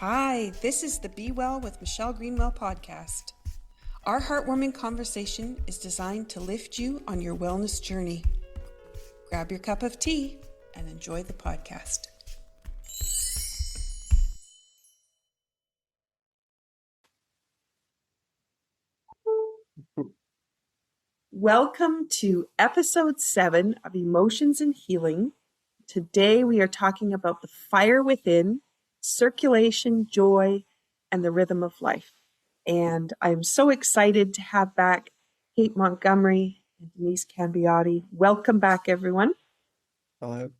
Hi, this is the Be Well with Michelle Greenwell podcast. Our heartwarming conversation is designed to lift you on your wellness journey. Grab your cup of tea and enjoy the podcast. Welcome to episode 7 of Emotions and Healing. Today we are talking about the fire within, circulation, joy, and the rhythm of life. And I'm so excited to have back Kate Montgomery and Denise Cambiotti. Welcome back, everyone. Hello.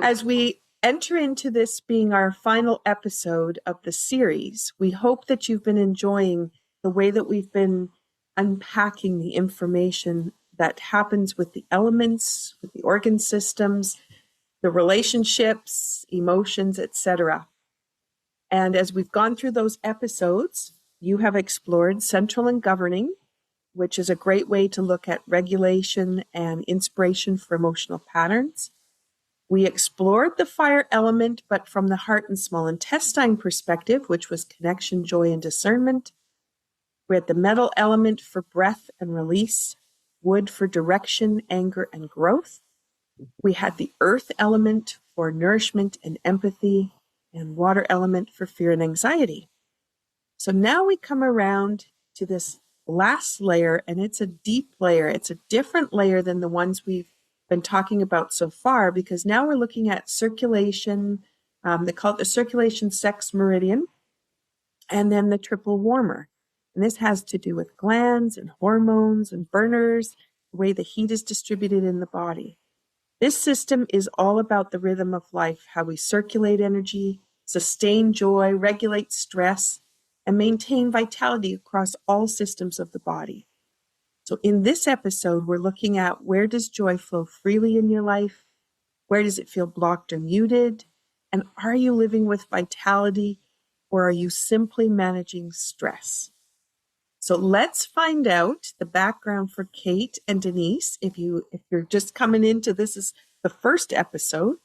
As we enter into this being our final episode of the series, we hope that you've been enjoying the way that we've been unpacking the information that happens with the elements, with the organ systems, the relationships, emotions, etc. And as we've gone through those episodes, you have explored central and governing, which is a great way to look at regulation and inspiration for emotional patterns. We explored the fire element, but from the heart and small intestine perspective, which was connection, joy, and discernment. We had the metal element for breath and release, wood for direction, anger, and growth. We had the earth element for nourishment and empathy, and water element for fear and anxiety. So now we come around to this last layer, and it's a deep layer. It's a different layer than the ones we've been talking about so far, because now we're looking at circulation. They call it the Circulation Sex Meridian, and then the triple warmer. And this has to do with glands and hormones and burners, the way the heat is distributed in the body. This system is all about the rhythm of life, how we circulate energy, sustain joy, regulate stress, and maintain vitality across all systems of the body. So in this episode, we're looking at, where does joy flow freely in your life? Where does it feel blocked or muted? And are you living with vitality, or are you simply managing stress? So let's find out the background for Kate and Denise. If you're just coming into this is the first episode.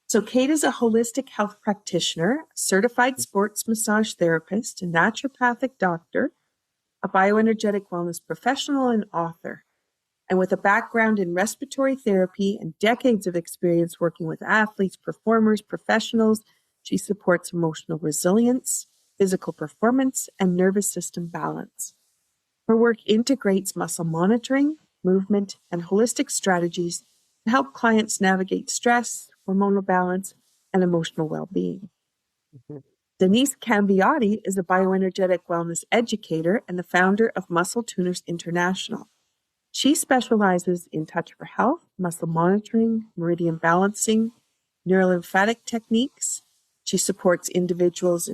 So Kate is a holistic health practitioner, certified sports massage therapist, a naturopathic doctor, a bioenergetic wellness professional, and author. And with a background in respiratory therapy and decades of experience working with athletes, performers, professionals, she supports emotional resilience, physical performance, and nervous system balance. Her work integrates muscle monitoring, movement, and holistic strategies to help clients navigate stress, hormonal balance, and emotional well-being. Denise Cambiotti is a bioenergetic wellness educator and the founder of Muscle Tuners International. She specializes in touch for health, muscle monitoring, meridian balancing, neurolymphatic techniques. She supports individuals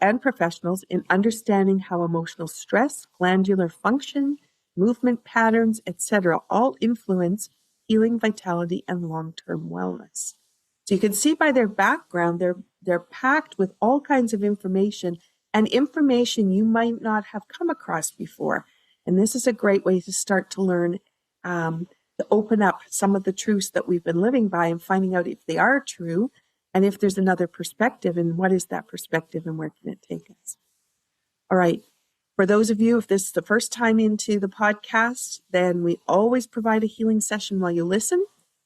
and professionals in understanding how emotional stress, glandular function, movement patterns, etc., all influence healing, vitality, and long-term wellness. So you can see by their background, they're packed with all kinds of information, and information you might not have come across before. And this is a great way to start to learn, to open up some of the truths that we've been living by and finding out if they are true, and if there's another perspective, and what is that perspective, and where can it take us? All right. For those of you, if this is the first time into the podcast, then we always provide a healing session while you listen.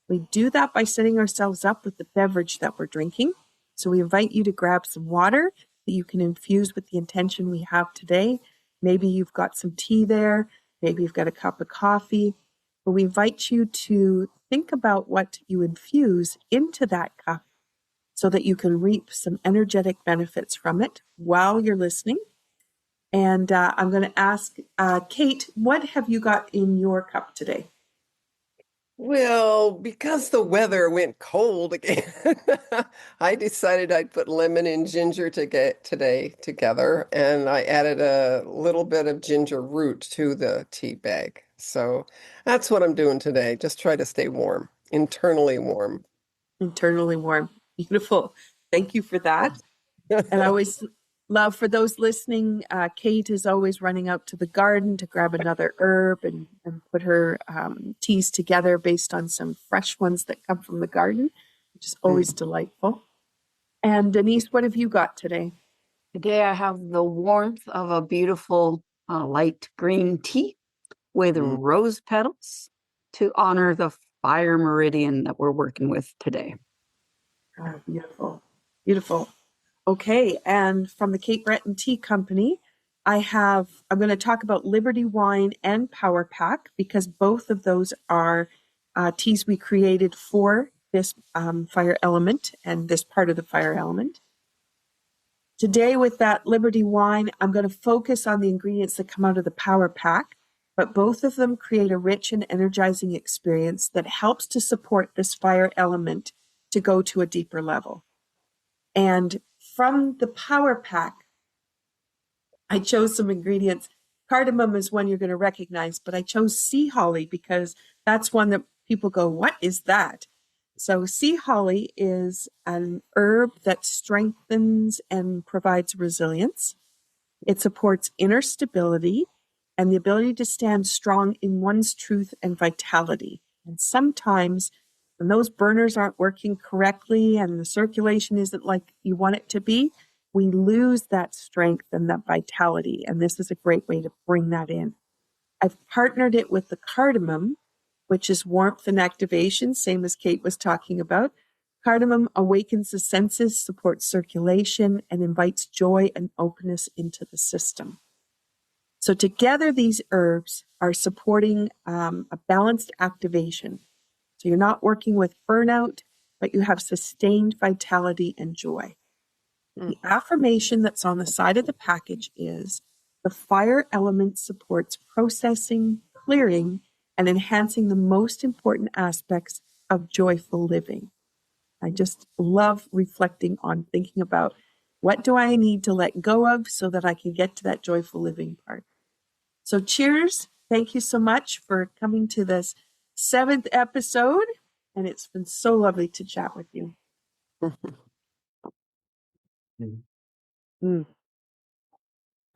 We do that by setting ourselves up with the beverage that we're drinking. So we invite you to grab some water that you can infuse with the intention we have today. Maybe you've got some tea there. Maybe you've got a cup of coffee. But we invite you to think about what you infuse into that cup so that you can reap some energetic benefits from it while you're listening. And I'm going to ask Kate, what have you got in your cup today? Well, because the weather went cold again, I decided I'd put lemon and ginger today together, and I added a little bit of ginger root to the tea bag. So that's what I'm doing today. Just try to stay warm, internally warm. Internally warm. Beautiful. Thank you for that. And I always love, for those listening, Kate is always running out to the garden to grab another herb and put her teas together based on some fresh ones that come from the garden, which is always delightful. And Denise, what have you got today? Today I have the warmth of a beautiful light green tea with rose petals to honor the fire meridian that we're working with today. Oh, beautiful. Beautiful. Okay, and from the Kate Breton Tea Company, I'm going to talk about Liberty Wine and Power Pack because both of those are teas we created for this fire element and this part of the fire element. Today with that Liberty Wine, I'm going to focus on the ingredients that come out of the Power Pack, but both of them create a rich and energizing experience that helps to support this fire element to go to a deeper level. And from the Power Pack, I chose some ingredients. Cardamom is one you're going to recognize, but I chose sea holly because that's one that people go, what is that? So sea holly is an herb that strengthens and provides resilience. It supports inner stability and the ability to stand strong in one's truth and vitality. And sometimes when those burners aren't working correctly and the circulation isn't like you want it to be, we lose that strength and that vitality. And this is a great way to bring that in. I've partnered it with the cardamom, which is warmth and activation, same as Kate was talking about. Cardamom awakens the senses, supports circulation, and invites joy and openness into the system. So together, these herbs are supporting a balanced activation. So you're not working with burnout, but you have sustained vitality and joy. The affirmation that's on the side of the package is, the fire element supports processing, clearing, and enhancing the most important aspects of joyful living. I just love reflecting on thinking about what do I need to let go of so that I can get to that joyful living part. So cheers. Thank you so much for coming to this 7th episode. And it's been so lovely to chat with you. And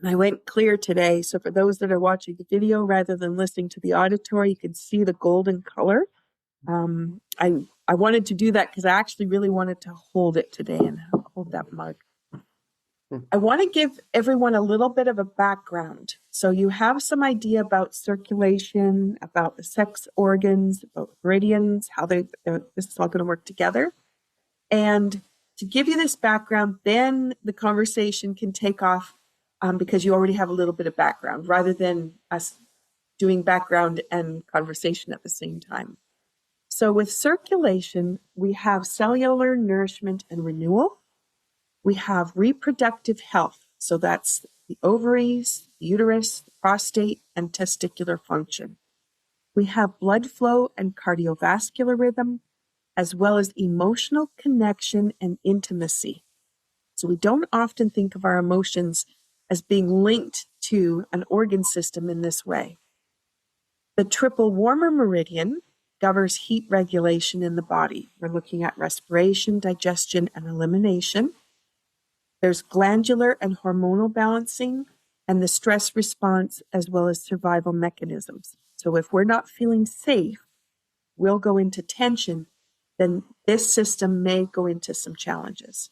I went clear today. So for those that are watching the video rather than listening to the auditory, you can see the golden color. I wanted to do that because I actually really wanted to hold it today and hold that mug. I want to give everyone a little bit of a background. So you have some idea about circulation, about the sex organs, about meridians, how this is all going to work together. And to give you this background, then the conversation can take off because you already have a little bit of background rather than us doing background and conversation at the same time. So with circulation, we have cellular nourishment and renewal. We have reproductive health. So that's the ovaries, the uterus, the prostate, and testicular function. We have blood flow and cardiovascular rhythm, as well as emotional connection and intimacy. So we don't often think of our emotions as being linked to an organ system in this way. The triple warmer meridian governs heat regulation in the body. We're looking at respiration, digestion, and elimination. There's glandular and hormonal balancing and the stress response, as well as survival mechanisms. So if we're not feeling safe, we'll go into tension, then this system may go into some challenges.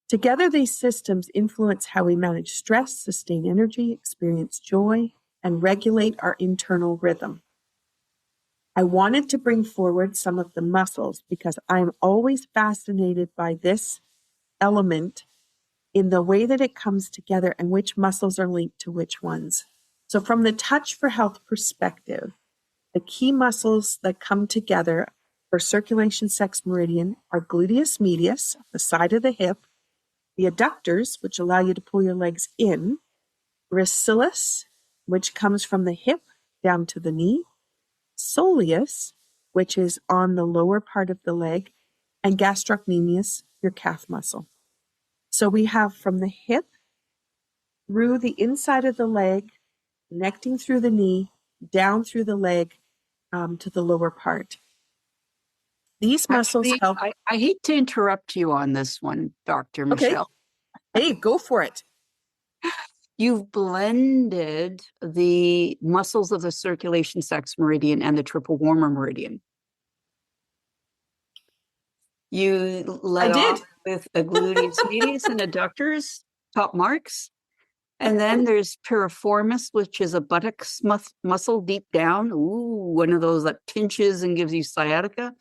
Together, these systems influence how we manage stress, sustain energy, experience joy, and regulate our internal rhythm. I wanted to bring forward some of the muscles because I'm always fascinated by this element in the way that it comes together and which muscles are linked to which ones. So from the Touch for Health perspective, the key muscles that come together for circulation sex meridian are gluteus medius, the side of the hip, the adductors, which allow you to pull your legs in, gracilis, which comes from the hip down to the knee, soleus, which is on the lower part of the leg, and gastrocnemius, your calf muscle. So we have from the hip through the inside of the leg, connecting through the knee, down through the leg to the lower part. These muscles help. I hate to interrupt you on this one, Dr. Michelle. Hey, go for it. You've blended the muscles of the circulation sex meridian and the triple warmer meridian. You I led did. off with a gluteus medius and adductors, top marks. And then there's piriformis, which is a buttocks muscle deep down. Ooh, one of those that pinches and gives you sciatica.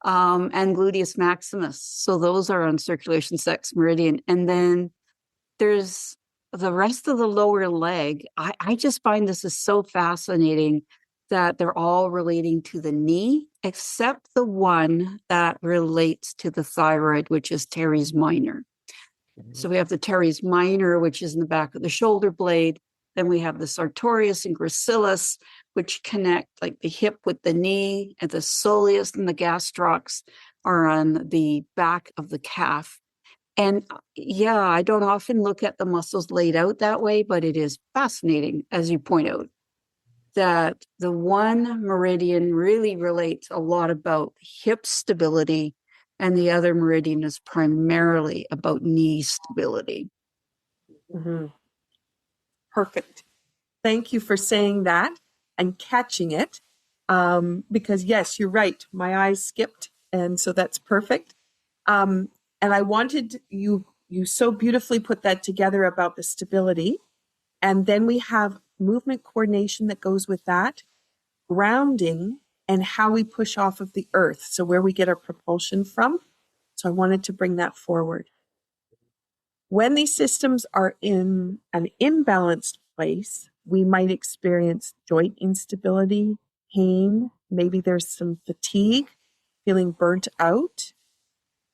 And gluteus maximus. So those are on circulation sex meridian. And then there's the rest of the lower leg. I just find this is so fascinating that they're all relating to the knee, except the one that relates to the thyroid, which is teres minor. So we have the teres minor, which is in the back of the shoulder blade. Then we have the sartorius and gracilis, which connect like the hip with the knee, and the soleus and the gastrocs are on the back of the calf. And yeah, I don't often look at the muscles laid out that way, but it is fascinating, as you point out, that the one meridian really relates a lot about hip stability, and the other meridian is primarily about knee stability. Mm-hmm. Perfect. Thank you for saying that and catching it. Because yes, you're right. My eyes skipped. And so that's perfect. And I wanted you so beautifully put that together about the stability. And then we have movement coordination that goes with that, grounding, and how we push off of the earth. So where we get our propulsion from. So I wanted to bring that forward. When these systems are in an imbalanced place, we might experience joint instability, pain, maybe there's some fatigue, feeling burnt out,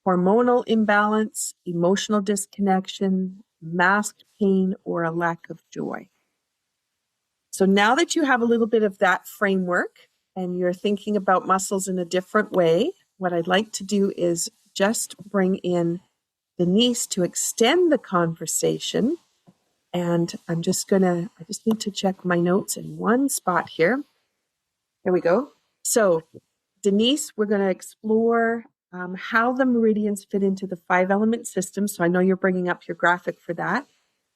hormonal imbalance, emotional disconnection, masked pain, or a lack of joy. So now that you have a little bit of that framework and you're thinking about muscles in a different way, what I'd like to do is just bring in Denise to extend the conversation. And I just need to check my notes in one spot here. There we go. So Denise, we're going to explore how the meridians fit into the 5-element system. So I know you're bringing up your graphic for that.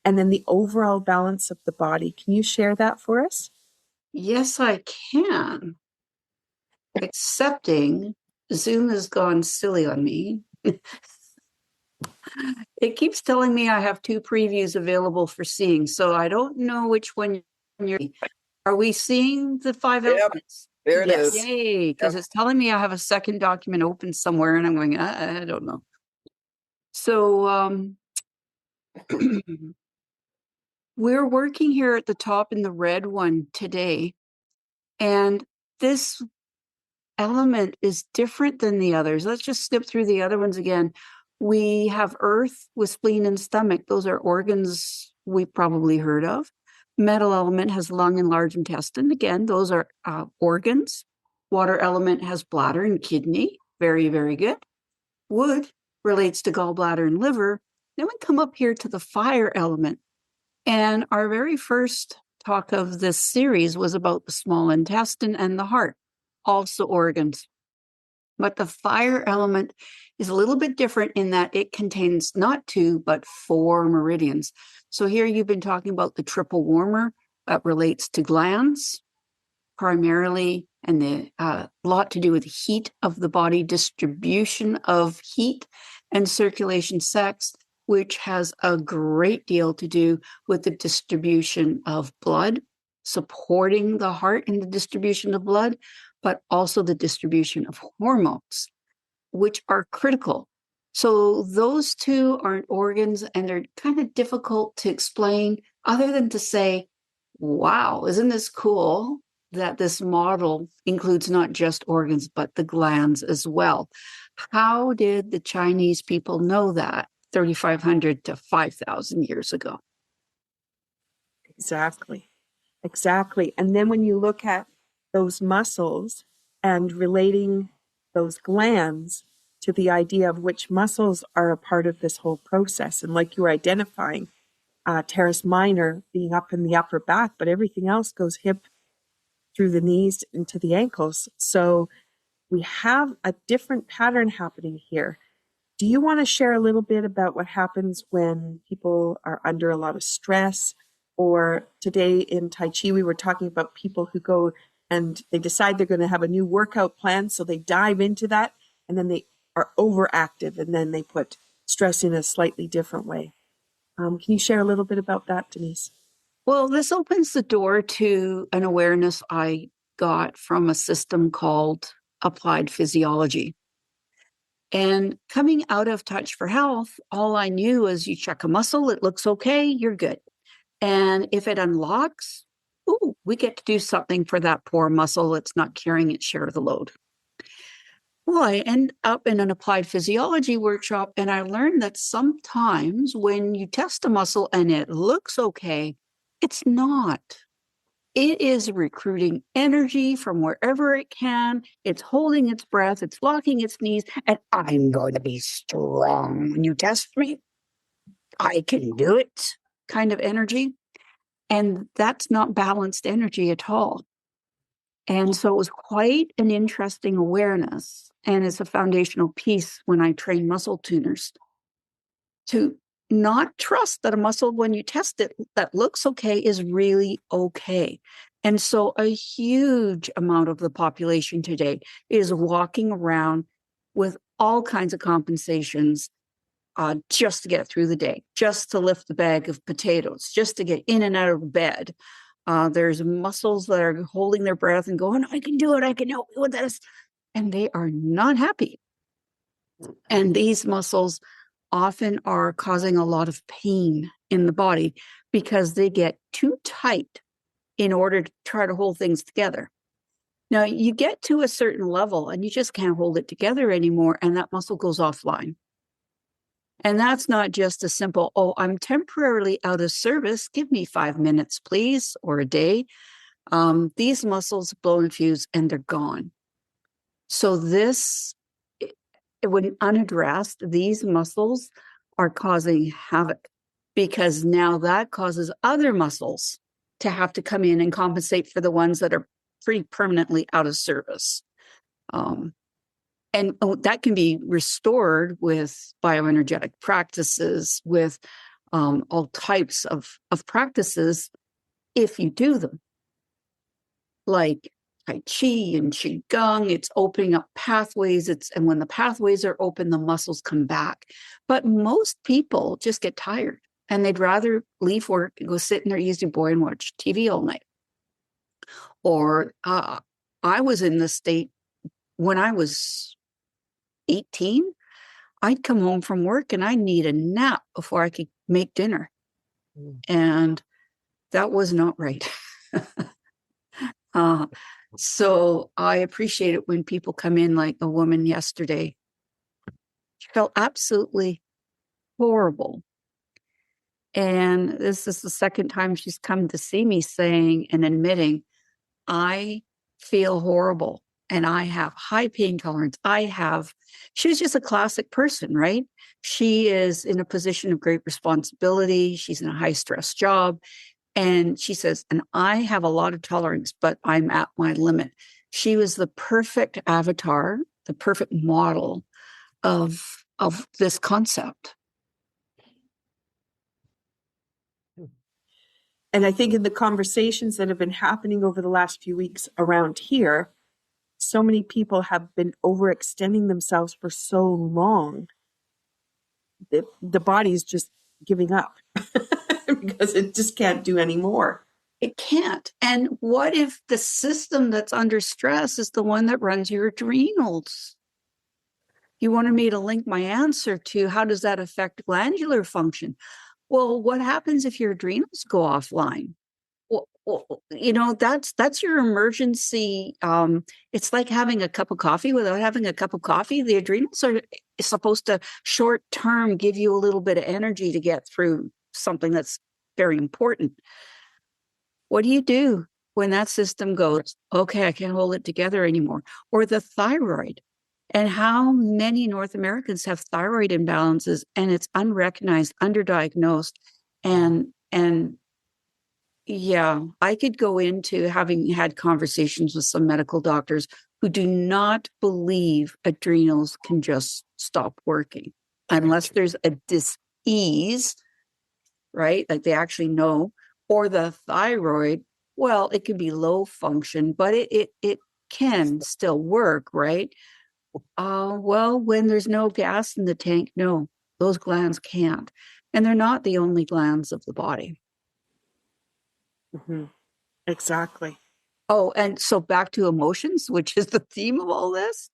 And then the overall balance of the body. Can you share that for us? Yes, I can. Accepting Zoom has gone silly on me. It keeps telling me I have 2 previews available for seeing. So I don't know which one you're. Are we seeing the 5 elements? There it is. Yay, because it's telling me I have a second document open somewhere and I'm going, I don't know. So we're working here at the top in the red one today. And this element is different than the others. Let's just skip through the other ones again. We have earth with spleen and stomach. Those are organs we've probably heard of. Metal element has lung and large intestine. Again, those are organs. Water element has bladder and kidney. Very, very good. Wood relates to gallbladder and liver. Then we come up here to the fire element. And our very first talk of this series was about the small intestine and the heart, also organs. But the fire element is a little bit different in that it contains not 2, but 4 meridians. So here you've been talking about the triple warmer that relates to glands primarily, and the lot to do with heat of the body, distribution of heat, and circulation sex, which has a great deal to do with the distribution of blood, supporting the heart in the distribution of blood, but also the distribution of hormones, which are critical. So those 2 aren't organs, and they're kind of difficult to explain other than to say, wow, isn't this cool that this model includes not just organs, but the glands as well? How did the Chinese people know that 3,500 to 5,000 years ago? Exactly. And then when you look at those muscles and relating those glands to the idea of which muscles are a part of this whole process, and like you were identifying, teres minor being up in the upper back, but everything else goes hip through the knees into the ankles. So we have a different pattern happening here. Do you want to share a little bit about what happens when people are under a lot of stress? Or today in Tai Chi, we were talking about people who go and they decide they're going to have a new workout plan. So they dive into that and then they are overactive, and then they put stress in a slightly different way. Can you share a little bit about that, Denise? Well, this opens the door to an awareness I got from a system called applied physiology. And coming out of Touch for Health, all I knew is you check a muscle, it looks okay, you're good. And if it unlocks, ooh, we get to do something for that poor muscle that's not carrying its share of the load. Well, I end up in an applied physiology workshop, and I learned that sometimes when you test a muscle and it looks okay, it's not. It is recruiting energy from wherever it can. It's holding its breath. It's locking its knees. And I'm going to be strong when you test me. I can do it kind of energy. And that's not balanced energy at all. And so it was quite an interesting awareness. And it's a foundational piece when I train muscle tuners to not trust that a muscle, when you test it, that looks okay is really okay. And so a huge amount of the population today is walking around with all kinds of compensations just to get through the day, just to lift the bag of potatoes, just to get in and out of bed. There's muscles that are holding their breath and going, I can do it, I can help you with this. And they are not happy. And these muscles often are causing a lot of pain in the body because they get too tight in order to try to hold things together. Now, you get to a certain level and you just can't hold it together anymore, and that muscle goes offline. And that's not just a simple, oh, I'm temporarily out of service. Give me 5 minutes, please, or a day. These muscles blow and fuse and they're gone. So when unaddressed, these muscles are causing havoc because now that causes other muscles to have to come in and compensate for the ones that are pretty permanently out of service. And that can be restored with bioenergetic practices, with all types of practices if you do them. Like Tai Chi and Qigong, it's opening up pathways. And when the pathways are open, the muscles come back. But most people just get tired and they'd rather leave work and go sit in their easy boy and watch TV all night. Or I was in the state when I was 18, I'd come home from work and I'd need a nap before I could make dinner. And that was not right. So I appreciate it when people come in, like a woman yesterday. She felt absolutely horrible. And this is the second time she's come to see me saying and admitting, I feel horrible and I have high pain tolerance. She was just a classic person, right? She is in a position of great responsibility. She's in a high stress job. And she says, and I have a lot of tolerance, but I'm at my limit. She was the perfect avatar, the perfect model of this concept. And I think in the conversations that have been happening over the last few weeks around here, so many people have been overextending themselves for so long. The body's just giving up because it just can't do anymore. It can't. And what if the system that's under stress is the one that runs your adrenals? You wanted me to link my answer to how does that affect glandular function? Well, what happens if your adrenals go offline? Well, that's your emergency. It's like having a cup of coffee without having a cup of coffee. The adrenals are supposed to short term give you a little bit of energy to get through something that's very important. What do you do when that system goes, okay, I can't hold it together anymore? Or the thyroid. And how many North Americans have thyroid imbalances and it's unrecognized, underdiagnosed. And yeah, I could go into having had conversations with some medical doctors who do not believe adrenals can just stop working unless there's a dis-ease, right? Like they actually know. Or the thyroid, well, it can be low function, but it can still work, right? Well, when there's no gas in the tank, no, those glands can't. And they're not the only glands of the body. Mm-hmm. Exactly. Oh, and so back to emotions, which is the theme of all this.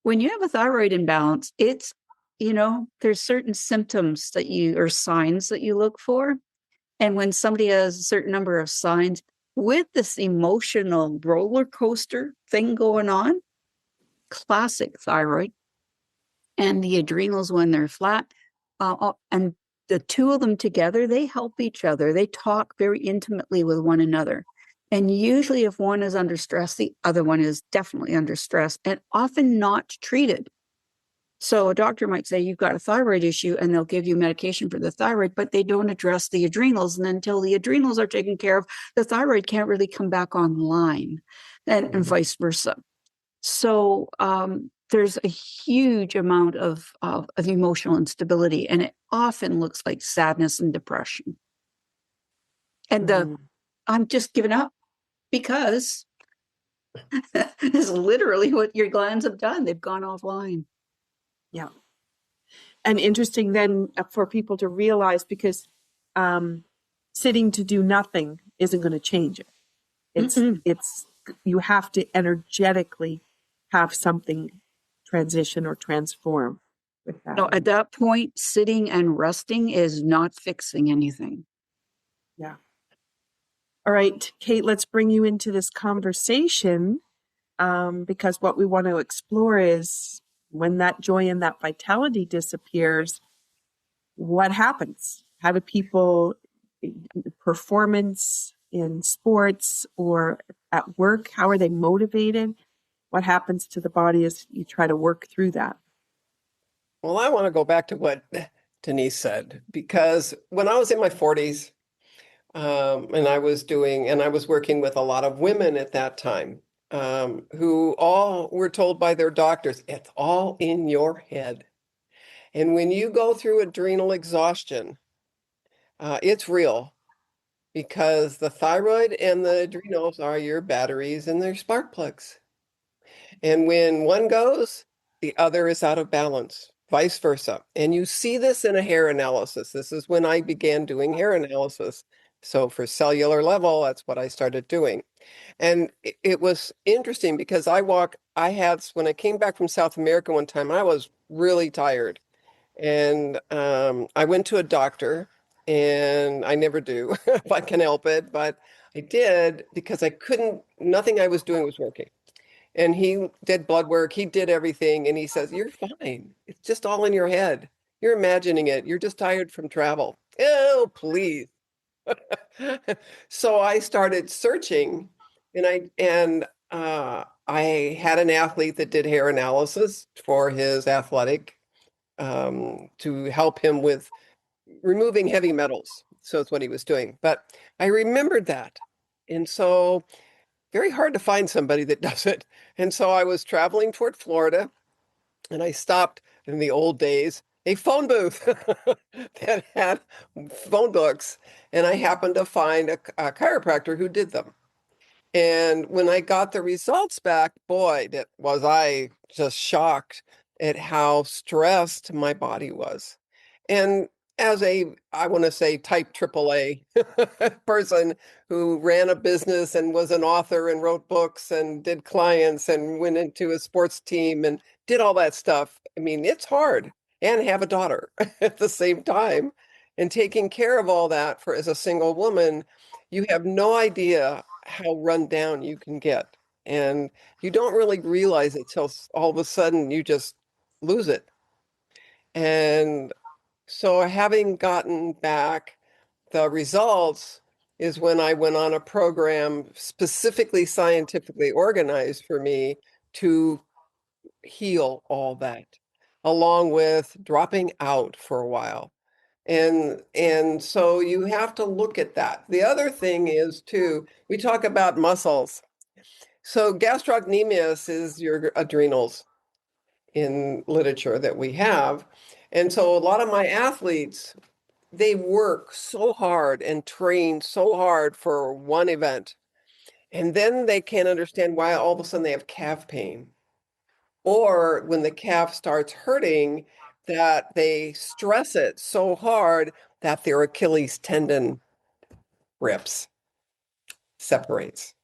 When you have a thyroid imbalance, it's, there's certain symptoms or signs that you look for. And when somebody has a certain number of signs with this emotional roller coaster thing going on, classic thyroid, and the adrenals when they're flat, and the two of them together, they help each other. They talk very intimately with one another. And usually if one is under stress, the other one is definitely under stress and often not treated. So a doctor might say, you've got a thyroid issue, and they'll give you medication for the thyroid, but they don't address the adrenals. And until the adrenals are taken care of, the thyroid can't really come back online, and vice versa. So there's a huge amount of emotional instability, and it often looks like sadness and depression. And I'm just giving up because it's literally what your glands have done. They've gone offline. Yeah. And interesting then for people to realize, because sitting to do nothing isn't going to change it. It's you have to energetically have something transition or transform with that. No, at that point, sitting and resting is not fixing anything. Yeah. All right, Kate, let's bring you into this conversation because what we want to explore is when that joy and that vitality disappears, what happens? How do people, performance in sports or at work, how are they motivated? What happens to the body as you try to work through that? Well, I want to go back to what Denise said, because when I was in my 40s, and I was working with a lot of women at that time, who all were told by their doctors, it's all in your head. And when you go through adrenal exhaustion, it's real, because the thyroid and the adrenals are your batteries and their spark plugs. And when one goes, the other is out of balance, vice versa. And you see this in a hair analysis. This is when I began doing hair analysis. So for cellular level, that's what I started doing. And it was interesting because when I came back from South America one time, I was really tired. And I went to a doctor, and I never do if I can help it, but I did because nothing I was doing was working. And he did blood work, he did everything, and he says, you're fine. It's just all in your head. You're imagining it. You're just tired from travel. Oh, please. So I started searching, and I had an athlete that did hair analysis for his athletic, to help him with removing heavy metals. So it's what he was doing. But I remembered that. And so very hard to find somebody that does it. And so I was traveling toward Florida, and I stopped in the old days a phone booth that had phone books, and I happened to find a chiropractor who did them. And when I got the results back, boy, was I just shocked at how stressed my body was. And as I want to say, type AAA person who ran a business and was an author and wrote books and did clients and went into a sports team and did all that stuff. I mean, it's hard, and have a daughter at the same time. And taking care of all that as a single woman, you have no idea how run down you can get. And you don't really realize it till all of a sudden you just lose it. And so having gotten back the results is when I went on a program specifically scientifically organized for me to heal all that, along with dropping out for a while. And so you have to look at that. The other thing is too, we talk about muscles. So gastrocnemius is your adrenals in literature that we have. And so a lot of my athletes, they work so hard and train so hard for one event. And then they can't understand why all of a sudden they have calf pain. or when the calf starts hurting, that they stress it so hard that their Achilles tendon rips, separates.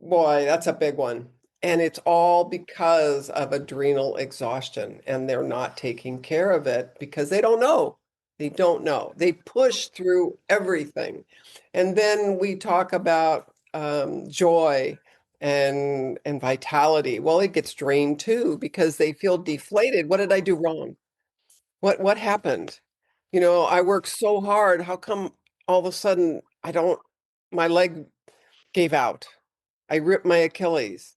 Boy, that's a big one. And it's all because of adrenal exhaustion, and they're not taking care of it because they don't know. They don't know. They push through everything. And then we talk about joy and vitality. Well, it gets drained too because they feel deflated. What did I do wrong? What happened? You know, I worked so hard. How come all of a sudden my leg gave out? I ripped my Achilles.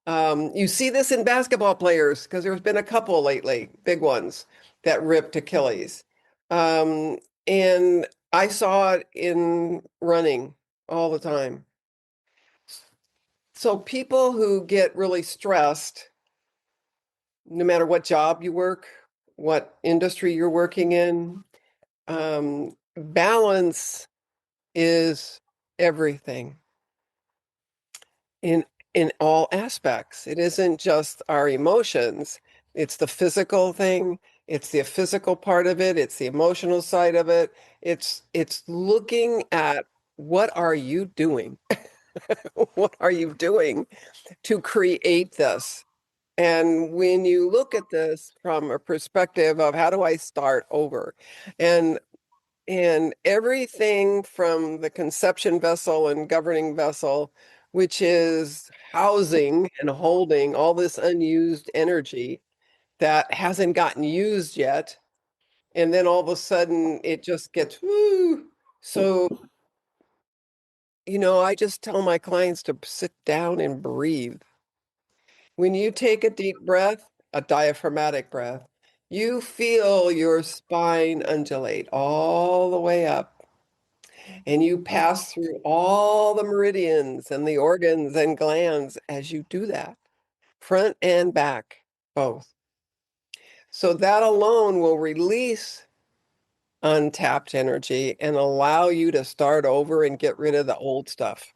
You see this in basketball players because there's been a couple lately, big ones, that ripped Achilles. And I saw it in running all the time. So people who get really stressed, no matter what job you work, what industry you're working in, balance is everything in all aspects. It isn't just our emotions. It's the physical thing. It's the physical part of it. It's the emotional side of it. It's looking at what are you doing? What are you doing to create this? And when you look at this from a perspective of how do I start over? And everything from the conception vessel and governing vessel, which is housing and holding all this unused energy that hasn't gotten used yet. And then all of a sudden it just gets, woo. So, you know, I just tell my clients to sit down and breathe. When you take a deep breath, a diaphragmatic breath, you feel your spine undulate all the way up. And you pass through all the meridians and the organs and glands as you do that, front and back, both. So that alone will release untapped energy and allow you to start over and get rid of the old stuff.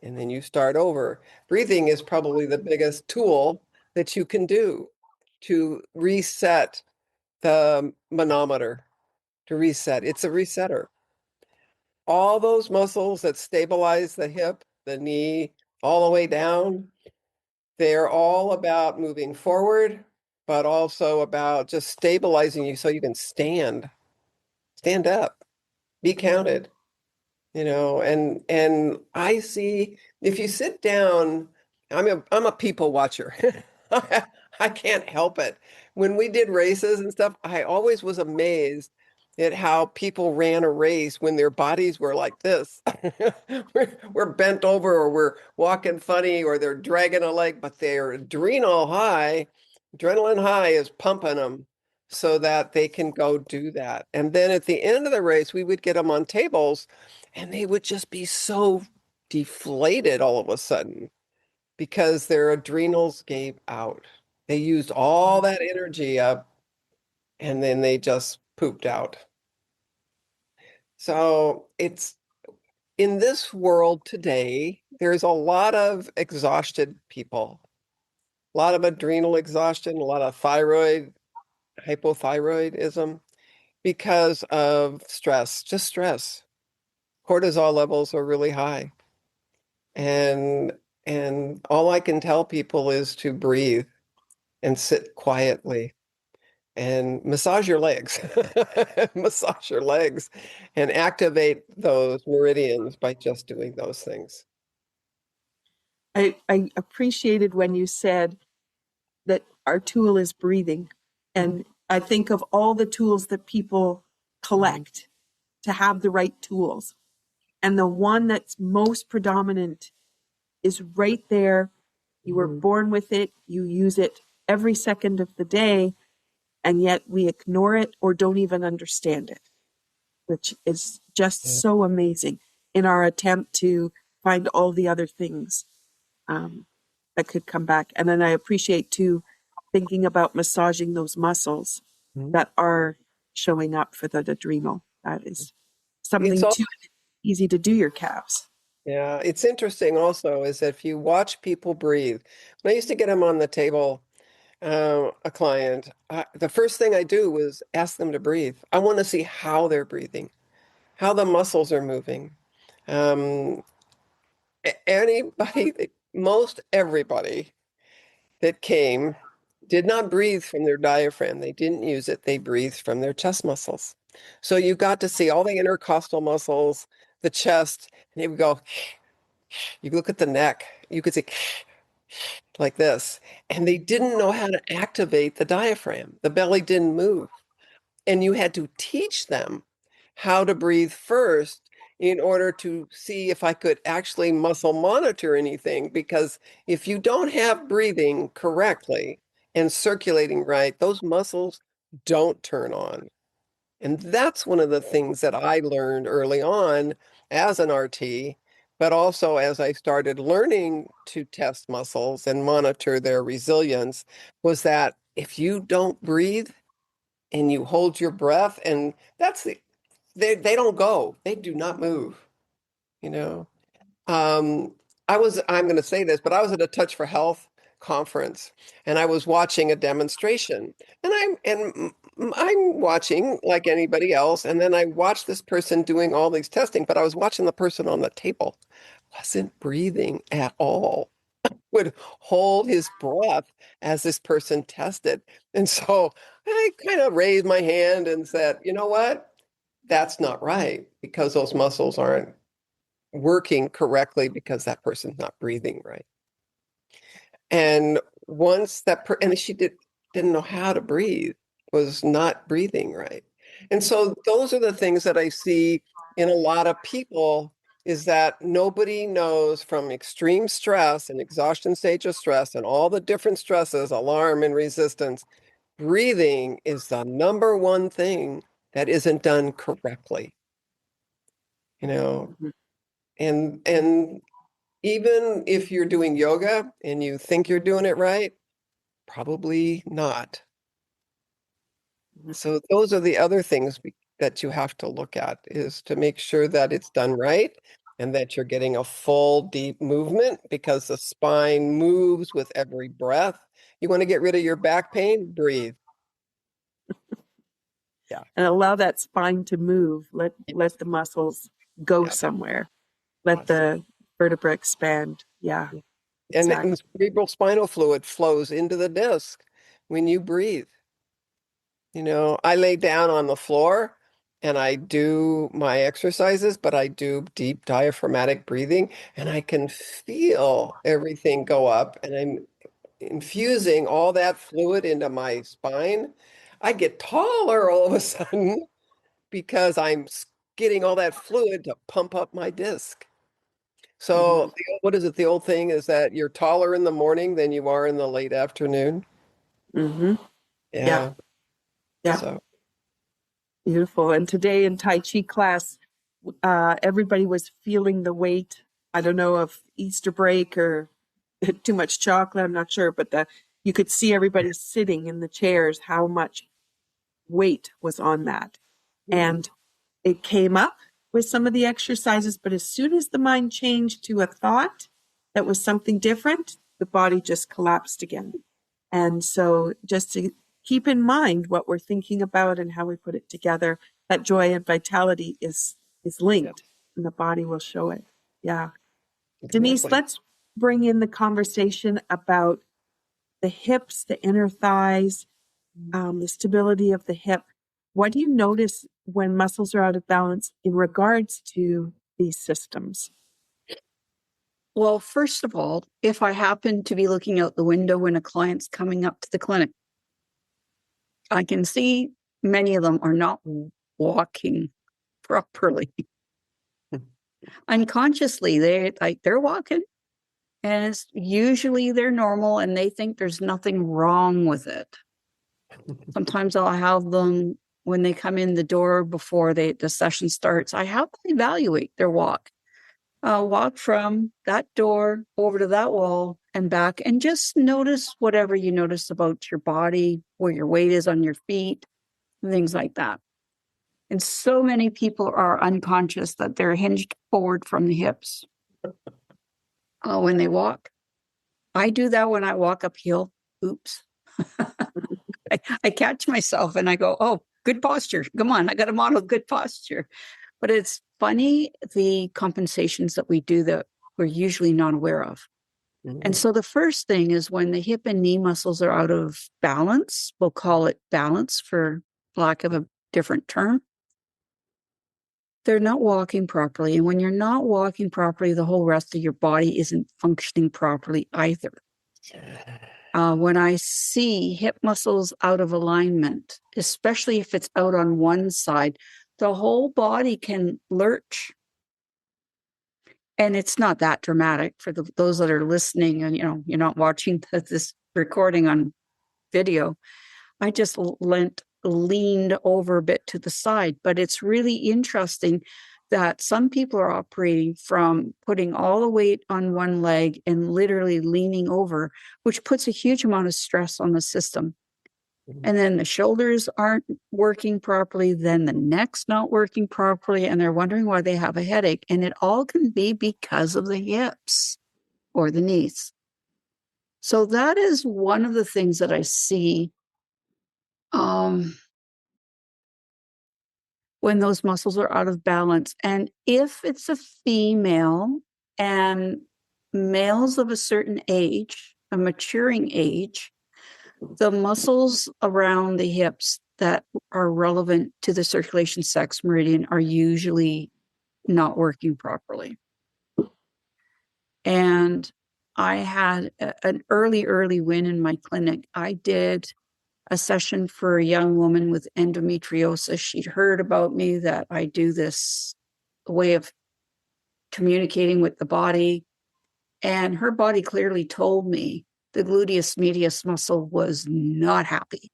And then you start over. Breathing is probably the biggest tool that you can do to reset the manometer, to reset. It's a resetter. All those muscles that stabilize the hip, the knee, all the way down, they're all about moving forward, but also about just stabilizing you so you can stand up, be counted, you know, and I see if you sit down, I'm a people watcher. I can't help it. When we did races and stuff, I always was amazed at how people ran a race when their bodies were like this. We're bent over or we're walking funny or they're dragging a leg, but their adrenaline high is pumping them so that they can go do that. And then at the end of the race, we would get them on tables and they would just be so deflated all of a sudden because their adrenals gave out. They used all that energy up and then they just pooped out. So it's in this world today, there's a lot of exhausted people, a lot of adrenal exhaustion, a lot of thyroid, hypothyroidism because of stress, just stress. Cortisol levels are really high. And all I can tell people is to breathe and sit quietly and massage your legs. Massage your legs and activate those meridians by just doing those things. I appreciated when you said that our tool is breathing. And I think of all the tools that people collect to have the right tools. And the one that's most predominant is right there. You were born with it. You use it every second of the day. And yet we ignore it or don't even understand it, which is just so amazing in our attempt to find all the other things that could come back. And then I appreciate too, thinking about massaging those muscles that are showing up for the adrenal. That is something too easy to do your calves. Yeah, it's interesting also is that if you watch people breathe, when I used to get them on the table a client, the first thing I do was ask them to breathe. I want to see how they're breathing, how the muscles are moving. Um, most everybody that came did not breathe from their diaphragm. They didn't use it. They breathed from their chest muscles. So you got to see all the intercostal muscles, the chest, and they would go, you look at the neck, you could see like this. And they didn't know how to activate the diaphragm. The belly didn't move. And you had to teach them how to breathe first in order to see if I could actually muscle monitor anything. Because if you don't have breathing correctly and circulating right, those muscles don't turn on. And that's one of the things that I learned early on as an RT, but also as I started learning to test muscles and monitor their resilience, was that if you don't breathe and you hold your breath, and they don't go, they do not move, you know. Um, I'm going to say this, but I was at a Touch for Health conference and I was watching a demonstration and I'm watching like anybody else. And then I watched this person doing all these testing, but I was watching the person on the table wasn't breathing at all, would hold his breath as this person tested. And so I kind of raised my hand and said, you know what? That's not right because those muscles aren't working correctly because that person's not breathing right. And once and didn't know how to breathe, was not breathing right. And so those are the things that I see in a lot of people, is that nobody knows from extreme stress and exhaustion stage of stress and all the different stresses, alarm and resistance, breathing is the number one thing that isn't done correctly. You know, and even if you're doing yoga and you think you're doing it right, probably not. So those are the other things that you have to look at, is to make sure that it's done right and that you're getting a full deep movement, because the spine moves with every breath. You want to get rid of your back pain? Breathe. Yeah. And allow that spine to move. Let the muscles go Yeah. somewhere. Let the vertebra expand. Yeah. And Exactly. cerebral spinal fluid flows into the disc when you breathe. You know, I lay down on the floor and I do my exercises, but I do deep diaphragmatic breathing and I can feel everything go up, and I'm infusing all that fluid into my spine. I get taller all of a sudden because I'm getting all that fluid to pump up my disc. So what is it? The old thing is that you're taller in the morning than you are in the late afternoon. Mm-hmm. Yeah. Yeah. So Beautiful. And today in Tai Chi class, everybody was feeling the weight. I don't know if Easter break or too much chocolate, I'm not sure, but you could see everybody sitting in the chairs, how much weight was on that. And it came up with some of the exercises, but as soon as the mind changed to a thought that was something different, the body just collapsed again. And so just to keep in mind what we're thinking about and how we put it together, that joy and vitality is linked, and the body will show it. Yeah. exactly. Denise, let's bring in the conversation about the hips, the inner thighs, the stability of the hip. What do you notice when muscles are out of balance in regards to these systems? Well, first of all, if I happen to be looking out the window when a client's coming up to the clinic, I can see many of them are not walking properly. Unconsciously, they're walking, and it's usually they're normal and they think there's nothing wrong with it. Sometimes I'll have them, when they come in the door before the session starts, I have them evaluate their walk. Walk from that door over to that wall and back, and just notice whatever you notice about your body, where your weight is on your feet, things like that. And so many people are unconscious that they're hinged forward from the hips when they walk. I do that when I walk uphill. Oops. I catch myself and I go, oh, good posture. Come on, I got to model good posture. But it's funny, the compensations that we do that we're usually not aware of. And so the first thing is when the hip and knee muscles are out of balance, we'll call it balance for lack of a different term. They're not walking properly. And when you're not walking properly, the whole rest of your body isn't functioning properly either. When I see hip muscles out of alignment, especially if it's out on one side, the whole body can lurch. And it's not that dramatic for those that are listening and, you're not watching this recording on video. I just leaned over a bit to the side, but it's really interesting that some people are operating from putting all the weight on one leg and literally leaning over, which puts a huge amount of stress on the system. And then the shoulders aren't working properly, then the neck's not working properly, and they're wondering why they have a headache. And it all can be because of the hips or the knees. So that is one of the things that I see when those muscles are out of balance. And if it's a female and males of a certain age, a maturing age, the muscles around the hips that are relevant to the circulation sex meridian are usually not working properly. And I had an early win in my clinic. I did a session for a young woman with endometriosis. She'd heard about me that I do this way of communicating with the body. And her body clearly told me the gluteus medius muscle was not happy.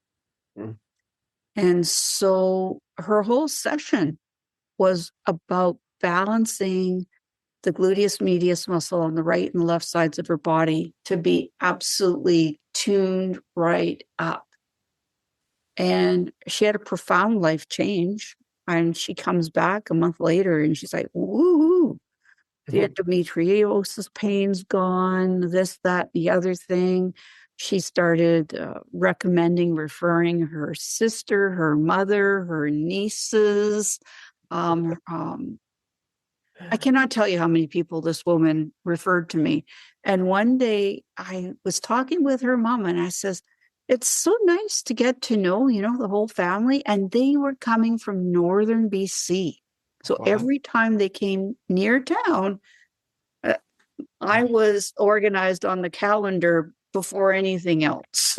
And so her whole session was about balancing the gluteus medius muscle on the right and left sides of her body to be absolutely tuned right up. And she had a profound life change. And she comes back a month later and she's like, woohoo, the endometriosis pain's gone, this, that, the other thing. She started referring her sister, her mother, her nieces. I cannot tell you how many people this woman referred to me. And one day I was talking with her mom and I says, it's so nice to get to know, the whole family. And they were coming from northern BC. So every time they came near town, I was organized on the calendar before anything else.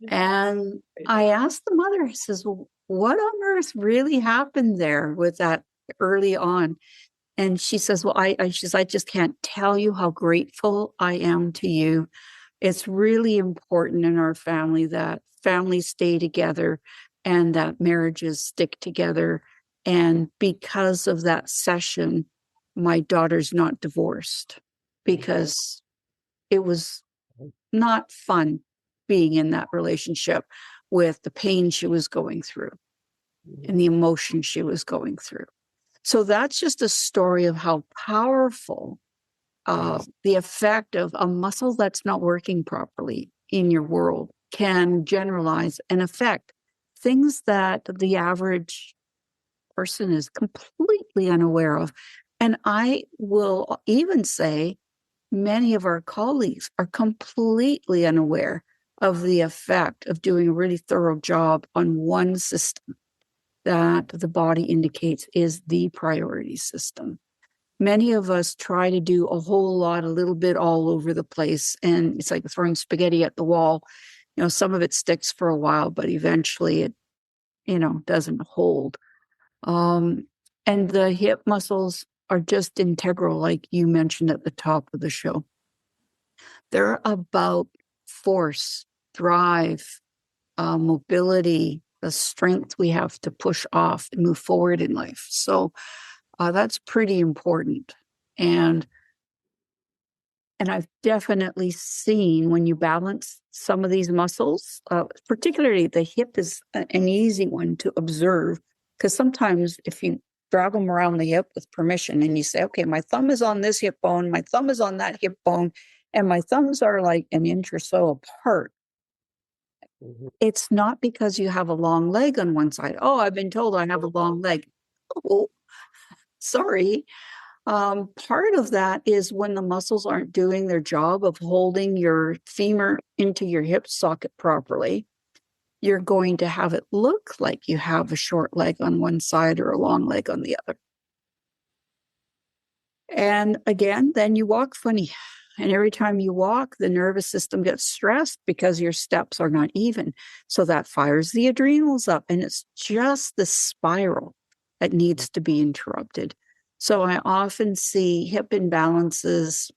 And I asked the mother, I says, well, what on earth really happened there with that early on? And she says, well, I just can't tell you how grateful I am to you. It's really important in our family that families stay together and that marriages stick together. And because of that session, my daughter's not divorced because it was not fun being in that relationship with the pain she was going through and the emotion she was going through. So that's just a story of how powerful the effect of a muscle that's not working properly in your world can generalize and affect things that the average person is completely unaware of. And I will even say many of our colleagues are completely unaware of the effect of doing a really thorough job on one system that the body indicates is the priority system. Many of us try to do a whole lot, a little bit all over the place. And it's like throwing spaghetti at the wall. Some of it sticks for a while, but eventually it, doesn't hold. And the hip muscles are just integral, like you mentioned at the top of the show. They're about force, drive, mobility, the strength we have to push off and move forward in life. So that's pretty important. And I've definitely seen when you balance some of these muscles, particularly the hip is an easy one to observe, because sometimes if you drag them around the hip with permission and you say, okay, my thumb is on this hip bone, my thumb is on that hip bone, and my thumbs are like an inch or so apart, it's not because you have a long leg on one side. Oh, I've been told I have a long leg. Oh, sorry. Part of that is when the muscles aren't doing their job of holding your femur into your hip socket properly, you're going to have it look like you have a short leg on one side or a long leg on the other. And again, then you walk funny. And every time you walk, the nervous system gets stressed because your steps are not even. So that fires the adrenals up. And it's just the spiral that needs to be interrupted. So I often see hip imbalances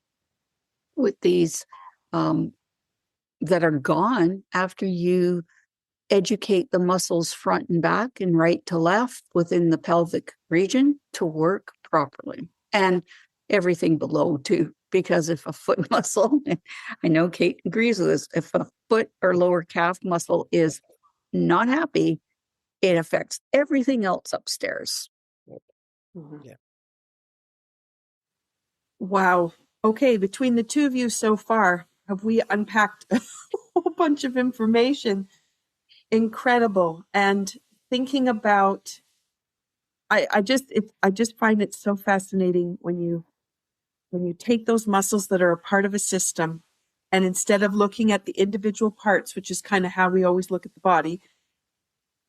with these that are gone after you educate the muscles front and back and right to left within the pelvic region to work properly. And everything below too, because if a foot muscle, I know Kate agrees with this, if a foot or lower calf muscle is not happy, it affects everything else upstairs. Yeah. Wow. Okay, between the two of you so far, have we unpacked a whole bunch of information? Incredible. And thinking about, I just find it so fascinating when you take those muscles that are a part of a system, and instead of looking at the individual parts, which is kind of how we always look at the body,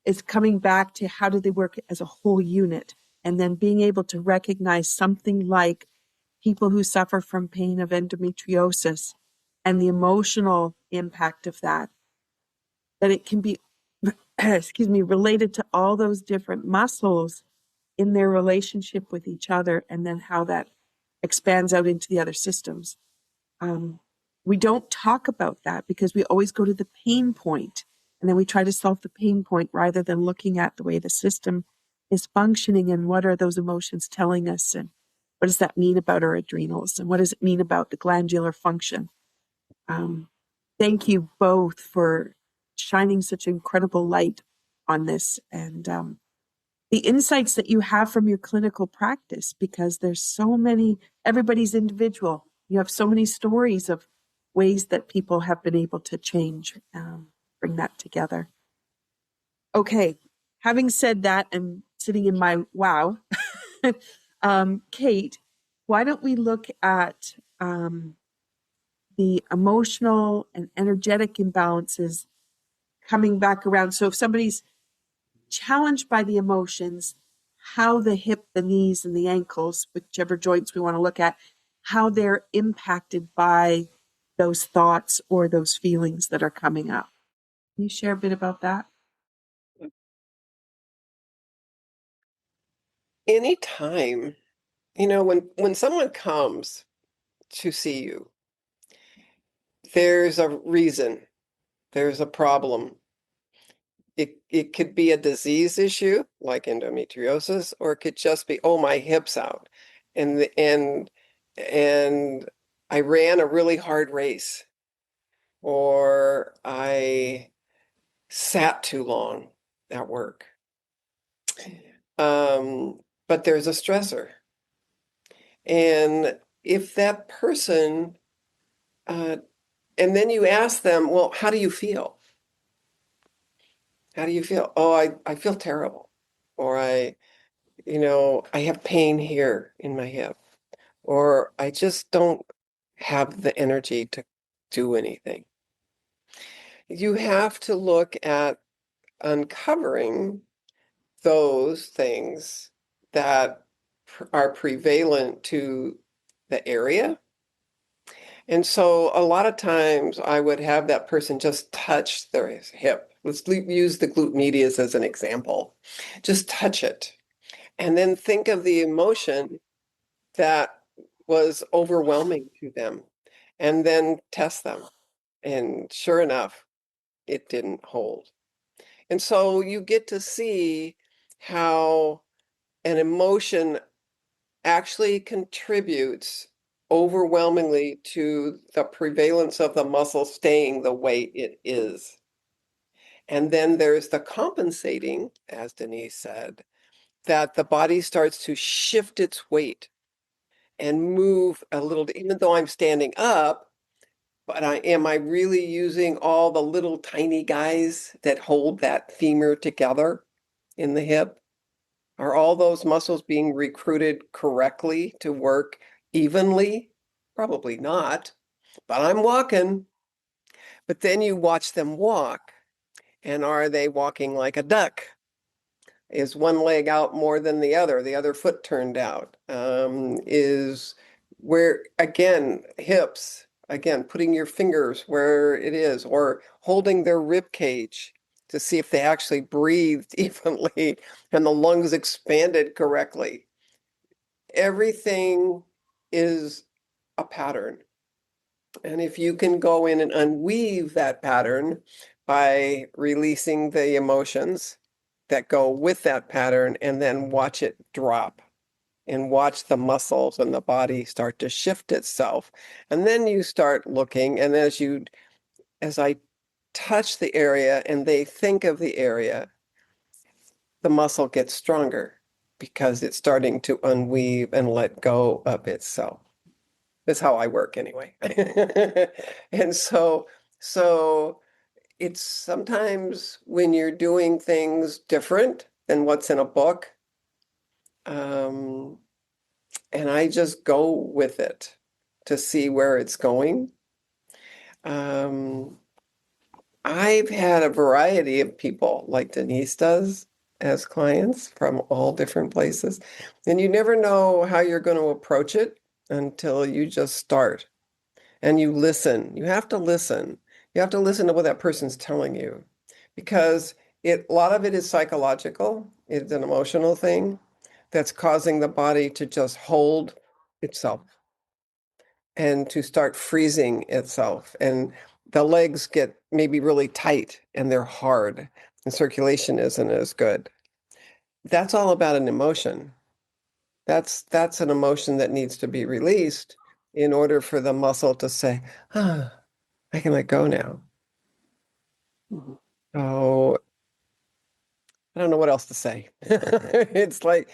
is coming back to how do they work as a whole unit, and then being able to recognize something like people who suffer from pain of endometriosis and the emotional impact of that it can be, excuse me, related to all those different muscles in their relationship with each other, and then how that expands out into the other systems. We don't talk about that because we always go to the pain point, and then we try to solve the pain point rather than looking at the way the system is functioning and what are those emotions telling us, and what does that mean about our adrenals, and what does it mean about the glandular function. Thank you both for shining such incredible light on this, and the insights that you have from your clinical practice, because there's so many, everybody's individual. You have so many stories of ways that people have been able to change, bring that together. Okay, having said that, and sitting in my wow, Kate, why don't we look at the emotional and energetic imbalances coming back around. So if somebody's challenged by the emotions, how the hip, the knees, and the ankles, whichever joints we want to look at, how they're impacted by those thoughts or those feelings that are coming up. Can you share a bit about that? Anytime, when someone comes to see you, there's a reason, there's a problem. It could be a disease issue like endometriosis, or it could just be, oh, my hip's out. And I ran a really hard race, or I sat too long at work. But there's a stressor. And if that person, and then you ask them, well, how do you feel? How do you feel? Oh, I feel terrible. Or I have pain here in my hip. Or I just don't have the energy to do anything. You have to look at uncovering those things that are prevalent to the area. And so a lot of times I would have that person just touch their hip. Let's use the glute medius as an example. Just touch it. And then think of the emotion that was overwhelming to them. And then test them. And sure enough, it didn't hold. And so you get to see how an emotion actually contributes overwhelmingly to the prevalence of the muscle staying the way it is. And then there's the compensating, as Denise said, that the body starts to shift its weight and move a little, even though I'm standing up, But am I really using all the little tiny guys that hold that femur together in the hip? Are all those muscles being recruited correctly to work evenly? Probably not, but I'm walking. But then you watch them walk, and are they walking like a duck? Is one leg out more than the other foot turned out? Is where, again, hips, again, putting your fingers where it is, or holding their rib cage to see if they actually breathed evenly and the lungs expanded correctly. Everything is a pattern. And if you can go in and unweave that pattern by releasing the emotions that go with that pattern and then watch it drop and watch the muscles and the body start to shift itself. And then you start looking, and as I touch the area and they think of the area, the muscle gets stronger because it's starting to unweave and let go of itself. That's how I work anyway. And so it's sometimes when you're doing things different than what's in a book, and I just go with it to see where it's going. I've had a variety of people like Denise does as clients from all different places, and you never know how you're going to approach it until you just start and you listen. You have to listen. You have to listen to what that person's telling you, because a lot of it is psychological. It's an emotional thing that's causing the body to just hold itself and to start freezing itself. And the legs get maybe really tight and they're hard and circulation isn't as good. That's all about an emotion. That's an emotion that needs to be released in order for the muscle to say, ah, I can let go now. Oh, I don't know what else to say. It's like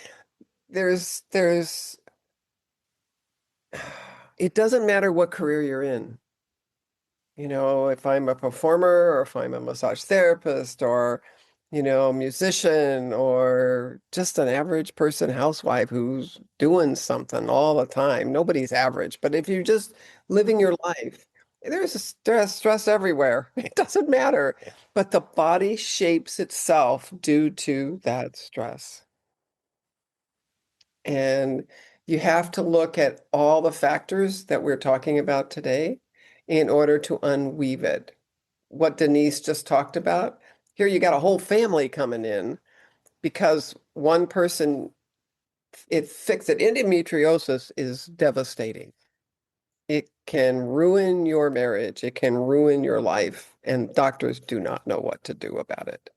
there's it doesn't matter what career you're in. You know, if I'm a performer or if I'm a massage therapist or, musician or just an average person, housewife who's doing something all the time. Nobody's average, but if you're just living your life, there's stress everywhere. It doesn't matter, but the body shapes itself due to that stress. And you have to look at all the factors that we're talking about today in order to unweave it. What Denise just talked about, here you got a whole family coming in because one person, it fixed it. Endometriosis is devastating. It can ruin your marriage. It can ruin your life. And doctors do not know what to do about it.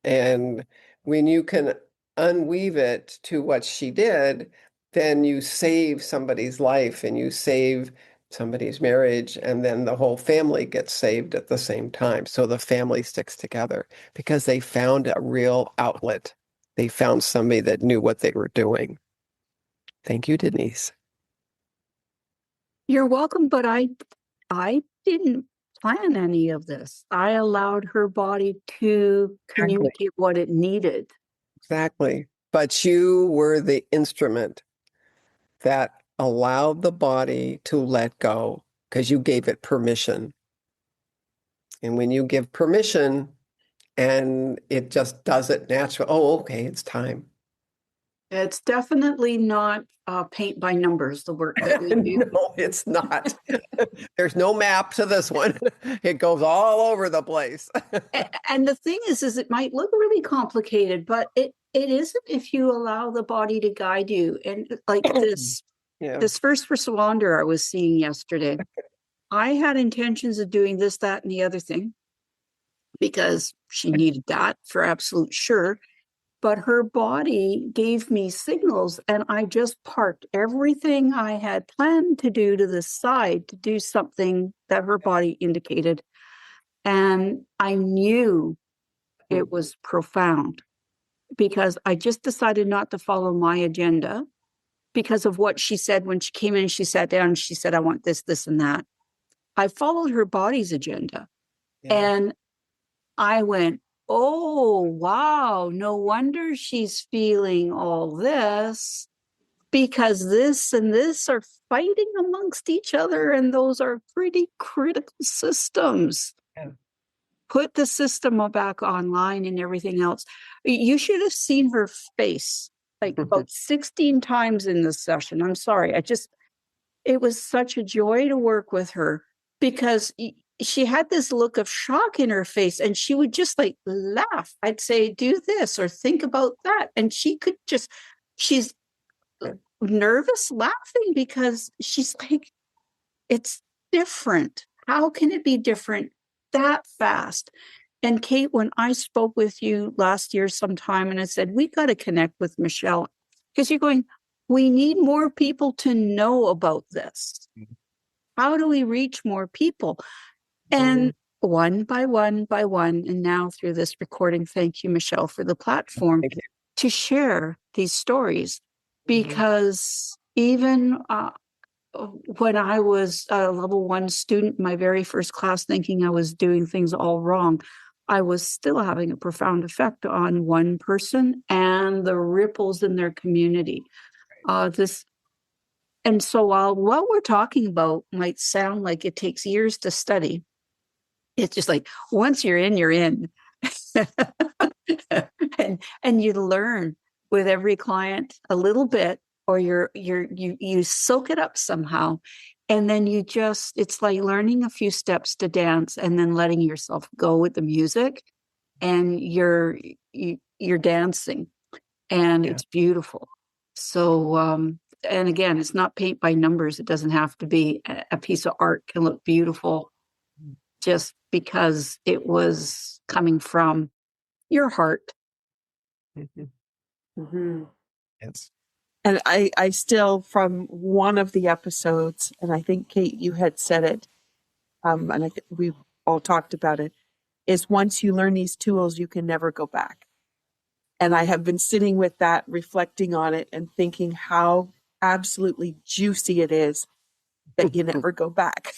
And when you can unweave it to what she did, then you save somebody's life and you save somebody's marriage, and then the whole family gets saved at the same time. So the family sticks together because they found a real outlet. They found somebody that knew what they were doing. Thank you, Denise. You're welcome, but I didn't plan any of this. I allowed her body to communicate what it needed. Exactly. But you were the instrument that allowed the body to let go because you gave it permission. And when you give permission and it just does it naturally, oh, okay, it's time. It's definitely not paint by numbers, the work that we do. No, it's not. There's no map to this one. It goes all over the place. And the thing is it might look really complicated, but it isn't if you allow the body to guide you. And like this first responder I was seeing yesterday, I had intentions of doing this, that, and the other thing because she needed that for absolute sure. But her body gave me signals, and I just parked everything I had planned to do to the side to do something that her body indicated. And I knew it was profound because I just decided not to follow my agenda because of what she said when she came in. She sat down and she said, I want this, this, and that. I followed her body's agenda. Yeah. And I went, oh, wow, no wonder she's feeling all this, because this and this are fighting amongst each other, and those are pretty critical systems. Yeah. Put the system back online and everything else. You should have seen her face like about 16 times in this session. I'm sorry. It was such a joy to work with her, because she had this look of shock in her face, and she would just like laugh. I'd say, do this or think about that. And she's nervous laughing, because she's like, it's different. How can it be different that fast? And Kate, when I spoke with you last year sometime, and I said, we got to connect with Michelle, because you're going, we need more people to know about this. How do we reach more people? And one by one by one, and now through this recording, thank you, Michelle, for the platform to share these stories. Because even when I was a level 1 student, my very first class, thinking I was doing things all wrong, I was still having a profound effect on one person and the ripples in their community. And so while what we're talking about might sound like it takes years to study, it's just like, once you're in, you're in. and you learn with every client a little bit, or you soak it up somehow. And then it's like learning a few steps to dance, and then letting yourself go with the music, and you're dancing, and it's beautiful. So, and again, it's not paint by numbers. It doesn't have to be. A piece of art can look beautiful just because it was coming from your heart. Yes. And I still, from one of the episodes, and I think, Kate, you had said it, and I think we've all talked about it, is once you learn these tools, you can never go back. And I have been sitting with that, reflecting on it, and thinking how absolutely juicy it is that you never go back,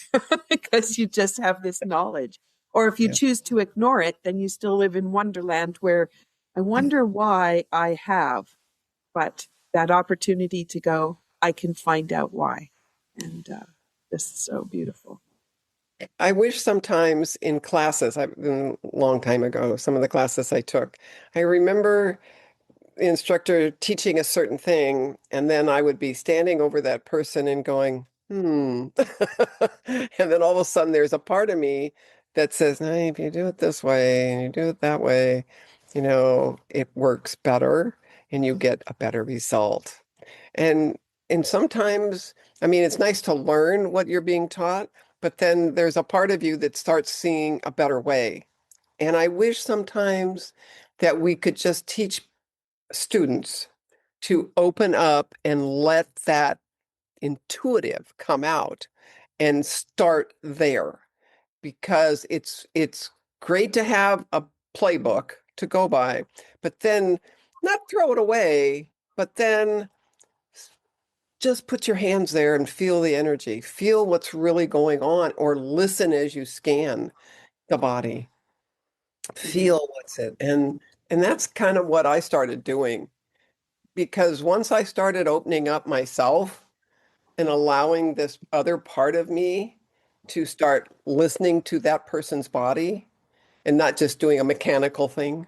because you just have this knowledge. Or if you choose to ignore it, then you still live in Wonderland, where I wonder why I have, but that opportunity to go, I can find out why. And this is so beautiful. I wish sometimes in classes, a long time ago, some of the classes I took, I remember the instructor teaching a certain thing, and then I would be standing over that person and going, and then all of a sudden there's a part of me that says, no, if you do it this way and you do it that way, it works better and you get a better result. And sometimes, I mean, it's nice to learn what you're being taught, but then there's a part of you that starts seeing a better way. And I wish sometimes that we could just teach students to open up and let that intuitive come out and start there, because it's great to have a playbook to go by, but then not throw it away, but then just put your hands there and feel the energy, feel what's really going on, or listen as you scan the body, feel what's it. And that's kind of what I started doing, because once I started opening up myself and allowing this other part of me to start listening to that person's body and not just doing a mechanical thing,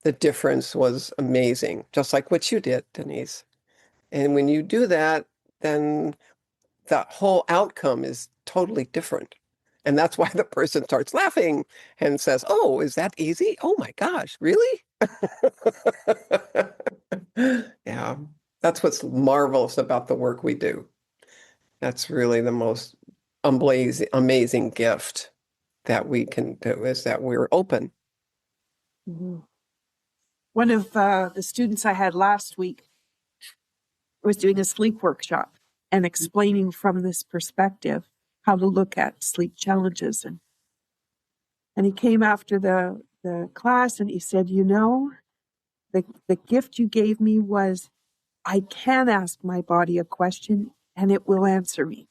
the difference was amazing, just like what you did, Denise. And when you do that, then the whole outcome is totally different. And that's why the person starts laughing and says, oh, is that easy? Oh my gosh, really? Yeah, that's what's marvelous about the work we do. That's really the most amazing gift that we can do, is that we're open. One of the students I had last week was doing a sleep workshop and explaining from this perspective how to look at sleep challenges. And he came after the class and he said, the gift you gave me was, I can ask my body a question and it will answer me.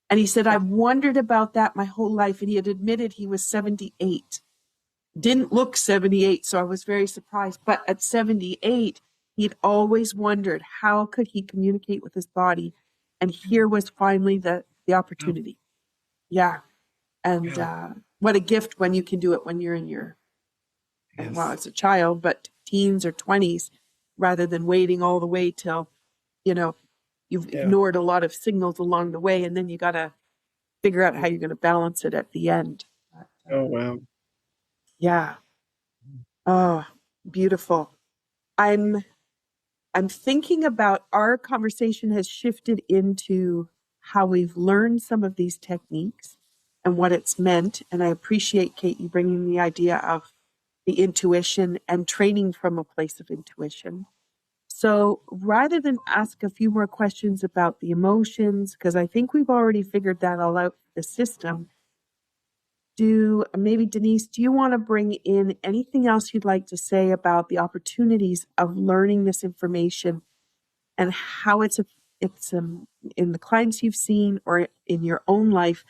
And he said, I've wondered about that my whole life. And he had admitted he was 78. Didn't look 78, so I was very surprised. But at 78, he'd always wondered how could he communicate with his body. And here was finally the opportunity. Yeah. And what a gift when you can do it when you're in your, well, as a child, but teens or 20s, rather than waiting all the way till, you've ignored a lot of signals along the way, and then you got to figure out how you're going to balance it at the end. Oh, wow. Yeah. Oh, beautiful. I'm thinking about our conversation has shifted into how we've learned some of these techniques and what it's meant. And I appreciate, Kate, you bringing the idea of the intuition and training from a place of intuition. So rather than ask a few more questions about the emotions, because I think we've already figured that all out for the system, maybe Denise, do you want to bring in anything else you'd like to say about the opportunities of learning this information and how it's in the clients you've seen or in your own life,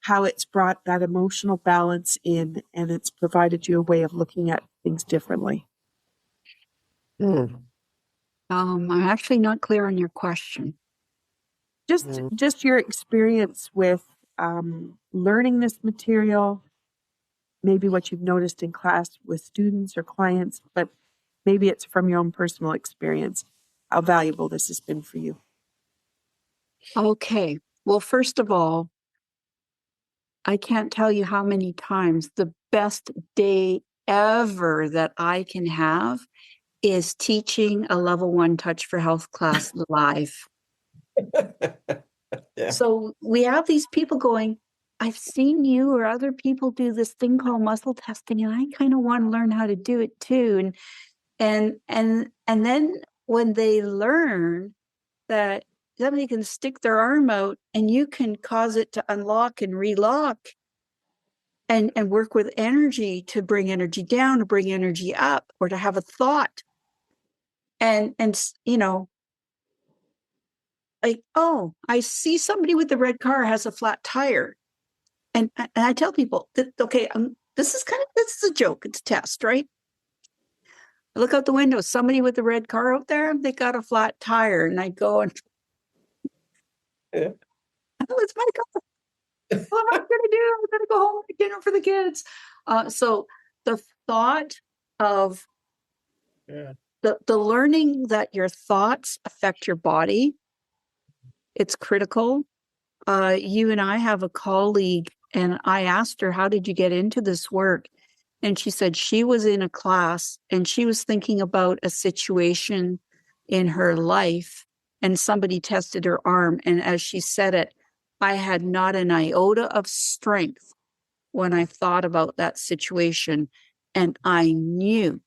how it's brought that emotional balance in and it's provided you a way of looking at things differently? I'm actually not clear on your question. Just your experience with learning this material, maybe what you've noticed in class with students or clients, but maybe it's from your own personal experience, how valuable this has been for you. Okay. Well, first of all, I can't tell you how many times the best day ever that I can have is teaching a level 1 Touch for Health class live. So we have these people going, I've seen you or other people do this thing called muscle testing, and I kind of want to learn how to do it too. And then when they learn that somebody can stick their arm out and you can cause it to unlock and relock and work with energy to bring energy down, to bring energy up, or to have a thought. And like, oh, I see somebody with the red car has a flat tire. And I tell people that, okay, this is a joke. It's a test, right? I look out the window, somebody with the red car out there, they got a flat tire. And I go and, oh, it's my car. What am I going to do? I'm going to go home and make dinner for the kids. So the thought of the learning that your thoughts affect your body, it's critical. You and I have a colleague, and I asked her, how did you get into this work? And she said she was in a class and she was thinking about a situation in her life, and somebody tested her arm. And as she said it, I had not an iota of strength when I thought about that situation. And I knew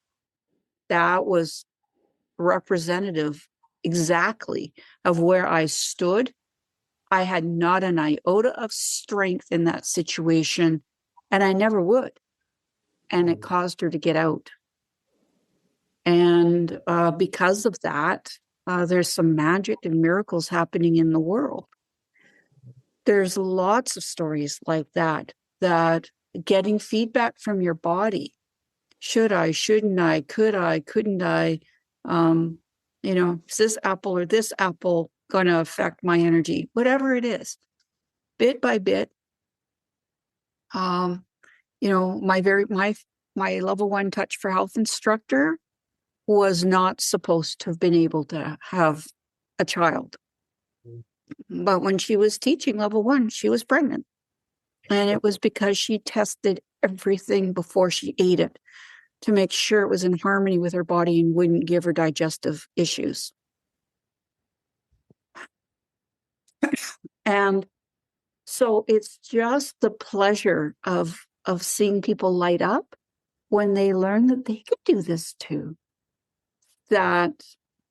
that was representative exactly of where I stood. I had not an iota of strength in that situation, and I never would. And it caused her to get out. And because of that, there's some magic and miracles happening in the world. There's lots of stories like that getting feedback from your body. Should I, shouldn't I, could I, couldn't I? Is this apple or this apple going to affect my energy? Whatever it is, bit by bit. My level 1 Touch for Health instructor was not supposed to have been able to have a child. But when she was teaching level 1, she was pregnant. And it was because she tested everything before she ate it to make sure it was in harmony with her body and wouldn't give her digestive issues. And so it's just the pleasure of seeing people light up when they learn that they could do this too. That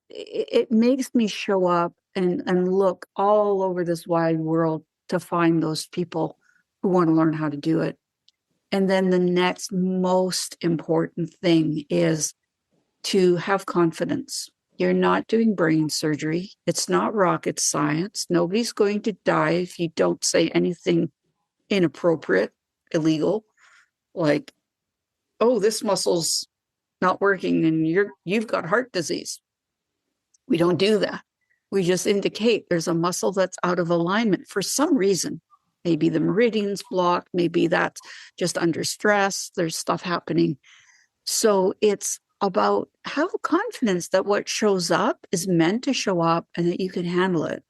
it makes me show up and look all over this wide world to find those people who want to learn how to do it. And then the next most important thing is to have confidence. You're not doing brain surgery. It's not rocket science. Nobody's going to die if you don't say anything inappropriate, illegal, like, oh, this muscle's not working and you've got heart disease. We don't do that. We just indicate there's a muscle that's out of alignment for some reason. Maybe the meridian's blocked, maybe that's just under stress, there's stuff happening. So it's about have confidence that what shows up is meant to show up and that you can handle it.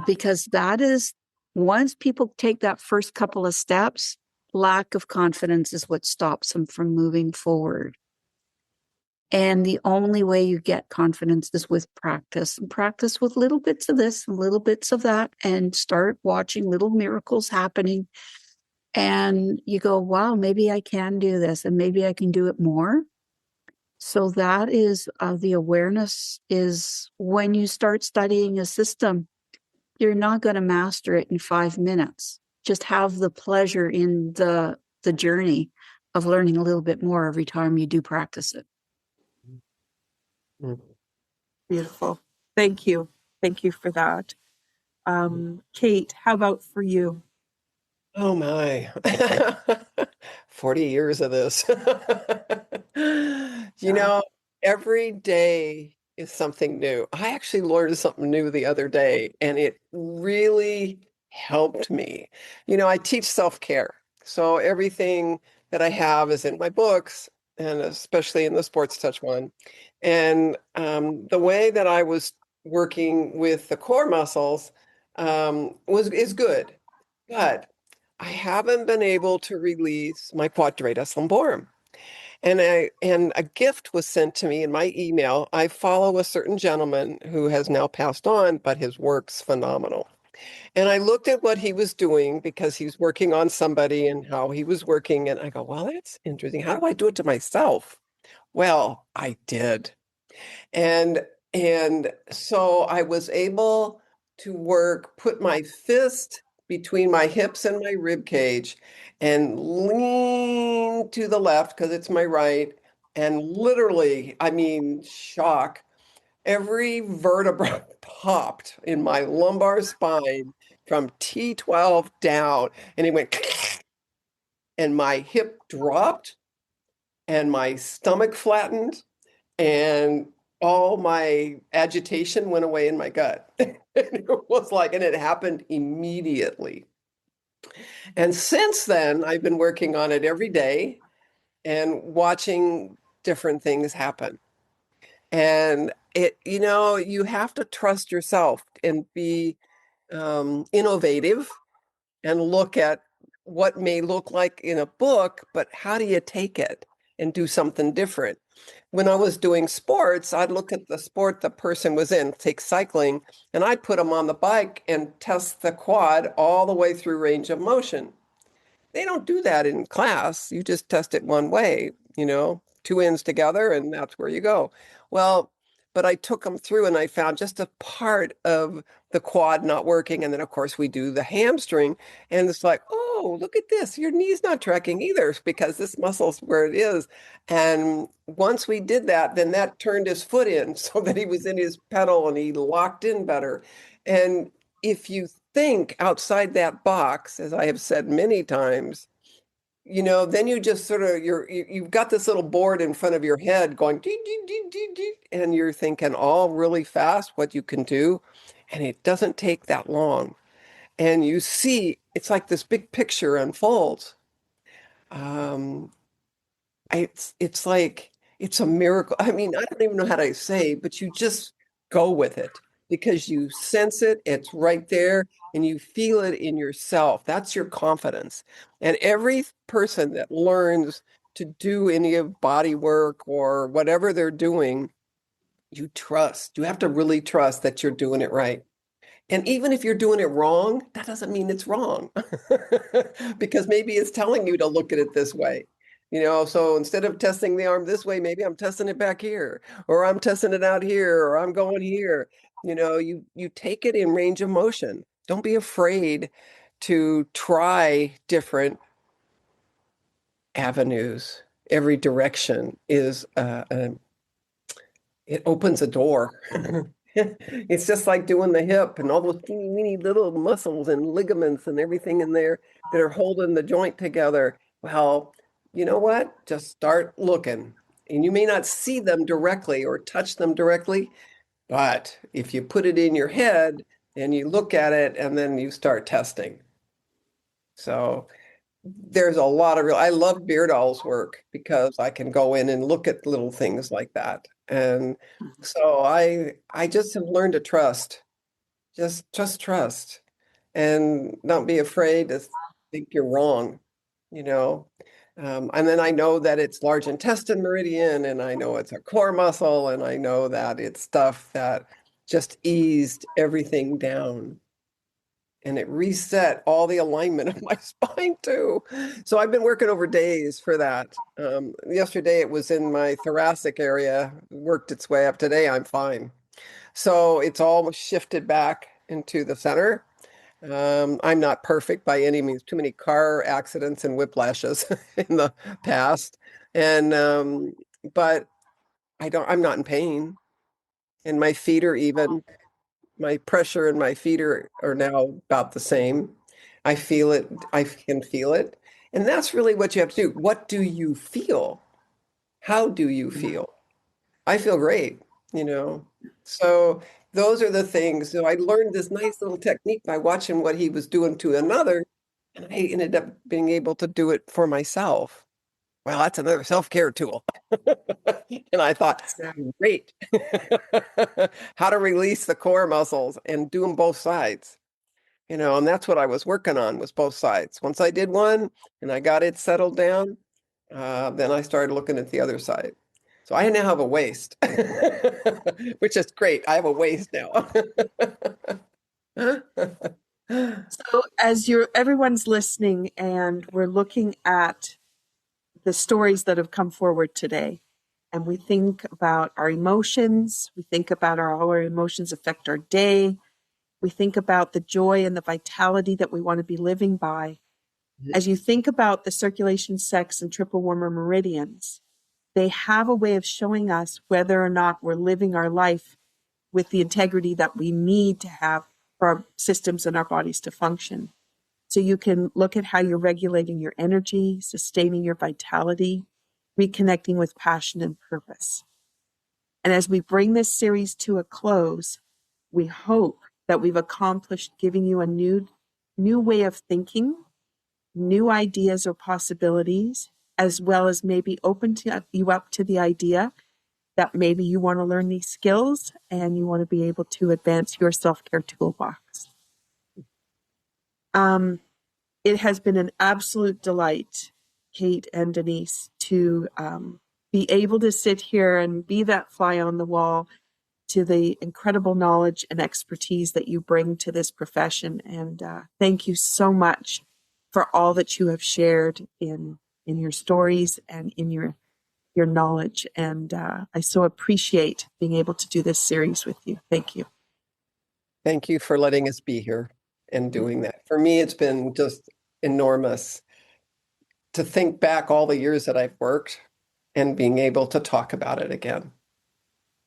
Because that is, once people take that first couple of steps, lack of confidence is what stops them from moving forward. And the only way you get confidence is with practice, and practice with little bits of this and little bits of that, and start watching little miracles happening. And you go, wow, maybe I can do this and maybe I can do it more. So that is the awareness is when you start studying a system, you're not going to master it in 5 minutes. Just have the pleasure in the journey of learning a little bit more every time you do practice it. Beautiful. Thank you. Thank you for that. Kate, how about for you? Oh my, 40 years of this. You know, every day is something new. I actually learned something new the other day, and it really helped me. You know, I teach self-care. So everything that I have is in my books, and especially in the Sports Touch one. And the way that I was working with the core muscles is good. But I haven't been able to release my quadratus lumborum. And a gift was sent to me in my email. I follow a certain gentleman who has now passed on, but his work's phenomenal. And I looked at what he was doing because he's working on somebody and how he was working. And I go, well, that's interesting. How do I do it to myself? Well, I did. And so I was able to put my fist between my hips and my rib cage and lean to the left because it's my right. And literally, I mean, shock, every vertebra popped in my lumbar spine from T12 down. And it went, and my hip dropped and my stomach flattened and all my agitation went away in my gut. It was like, and it happened immediately. And since then, I've been working on it every day and watching different things happen. And you have to trust yourself and be innovative and look at what may look like in a book, but how do you take it and do something different? When I was doing sports, I'd look at the sport the person was in, take cycling, and I'd put them on the bike and test the quad all the way through range of motion. They don't do that in class. You just test it one way, 2 ends together, and that's where you go. Well, but I took them through and I found just a part of the quad not working. And then, of course, we do the hamstring. And it's like, oh, look at this. Your knee's not tracking either because this muscle's where it is. And once we did that, then that turned his foot in so that he was in his pedal and he locked in better. And if you think outside that box, as I have said many times, then you just sort of you've got this little board in front of your head going dee, dee, dee, dee, dee, and you're thinking all really fast what you can do, and it doesn't take that long. And you see, it's like this big picture unfolds. It's like it's a miracle. I mean, I don't even know how to say, but you just go with it because you sense it, it's right there, and you feel it in yourself. That's your confidence. And every person that learns to do any of body work or whatever they're doing, you trust. You have to really trust that you're doing it right. And even if you're doing it wrong, that doesn't mean it's wrong because maybe it's telling you to look at it this way. So instead of testing the arm this way, maybe I'm testing it back here, or I'm testing it out here, or I'm going here. You take it in range of motion. Don't be afraid to try different avenues. Every direction is it opens a door. It's just like doing the hip and all those teeny weeny little muscles and ligaments and everything in there that are holding the joint together. Well, you know what? Just start looking. And you may not see them directly or touch them directly, but if you put it in your head and you look at it and then you start testing. So there's a lot of I love Beard Owl's work because I can go in and look at little things like that. And so I just have learned to trust, just trust and not be afraid to think you're wrong, you know. And then I know that it's large intestine meridian, and I know it's a core muscle, and I know that it's stuff that just eased everything down. And it reset all the alignment of my spine too. So I've been working over days for that. Yesterday it was in my thoracic area, worked its way up. Today I'm fine. So it's all shifted back into the center. I'm not perfect by any means. Too many car accidents and whiplashes in the past. And but I'm not in pain. And my feet are even. My pressure and my feet are now about the same. I feel it. I can feel it. And that's really what you have to do. What do you feel? How do you feel? I feel great, you know. So those are the things. So I learned this nice little technique by watching what he was doing to another, and I ended up being able to do it for myself. Well, that's another self-care tool. And I thought, great. How to release the core muscles and do them both sides. You know, and that's what I was working on was both sides. Once I did one and I got it settled down, then I started looking at the other side. So I now have a waist, which is great. I have a waist now. So as everyone's listening and we're looking at the stories that have come forward today, and we think about our emotions, we think about how our emotions affect our day, we think about the joy and the vitality that we want to be living by. As you think about the circulation, sex, and triple warmer meridians, they have a way of showing us whether or not we're living our life with the integrity that we need to have for our systems and our bodies to function. So you can look at how you're regulating your energy, sustaining your vitality, reconnecting with passion and purpose. And as we bring this series to a close, we hope that we've accomplished giving you a new way of thinking, new ideas or possibilities, as well as maybe open you up to the idea that maybe you want to learn these skills and you want to be able to advance your self-care toolbox. It has been an absolute delight, Kate and Denise, to be able to sit here and be that fly on the wall to the incredible knowledge and expertise that you bring to this profession. And thank you so much for all that you have shared in your stories and in your knowledge. And I so appreciate being able to do this series with you. Thank you. Thank you for letting us be here and doing that. For me, it's been just enormous to think back all the years that I've worked and being able to talk about it again.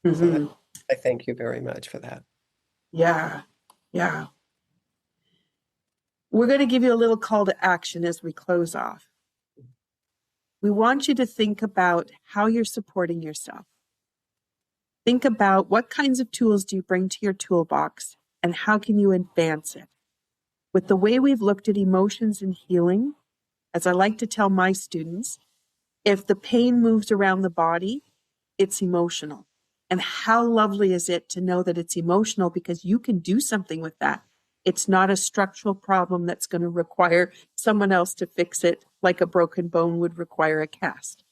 Mm-hmm. So I thank you very much for that. Yeah. We're going to give you a little call to action as we close off. We want you to think about how you're supporting yourself. Think about what kinds of tools do you bring to your toolbox and how can you advance it? With the way we've looked at emotions and healing, as I like to tell my students, if the pain moves around the body, it's emotional. And how lovely is it to know that it's emotional because you can do something with that. It's not a structural problem that's going to require someone else to fix it like a broken bone would require a cast.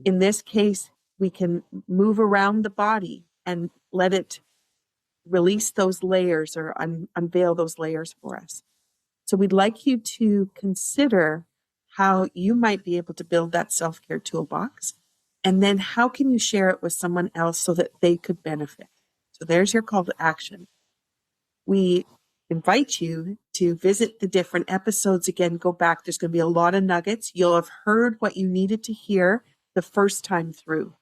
In this case, we can move around the body and let it release those layers or unveil those layers for us. So we'd like you to consider how you might be able to build that self-care toolbox. And then how can you share it with someone else so that they could benefit? So there's your call to action. We invite you to visit the different episodes again, go back. There's going to be a lot of nuggets. You'll have heard what you needed to hear the first time through.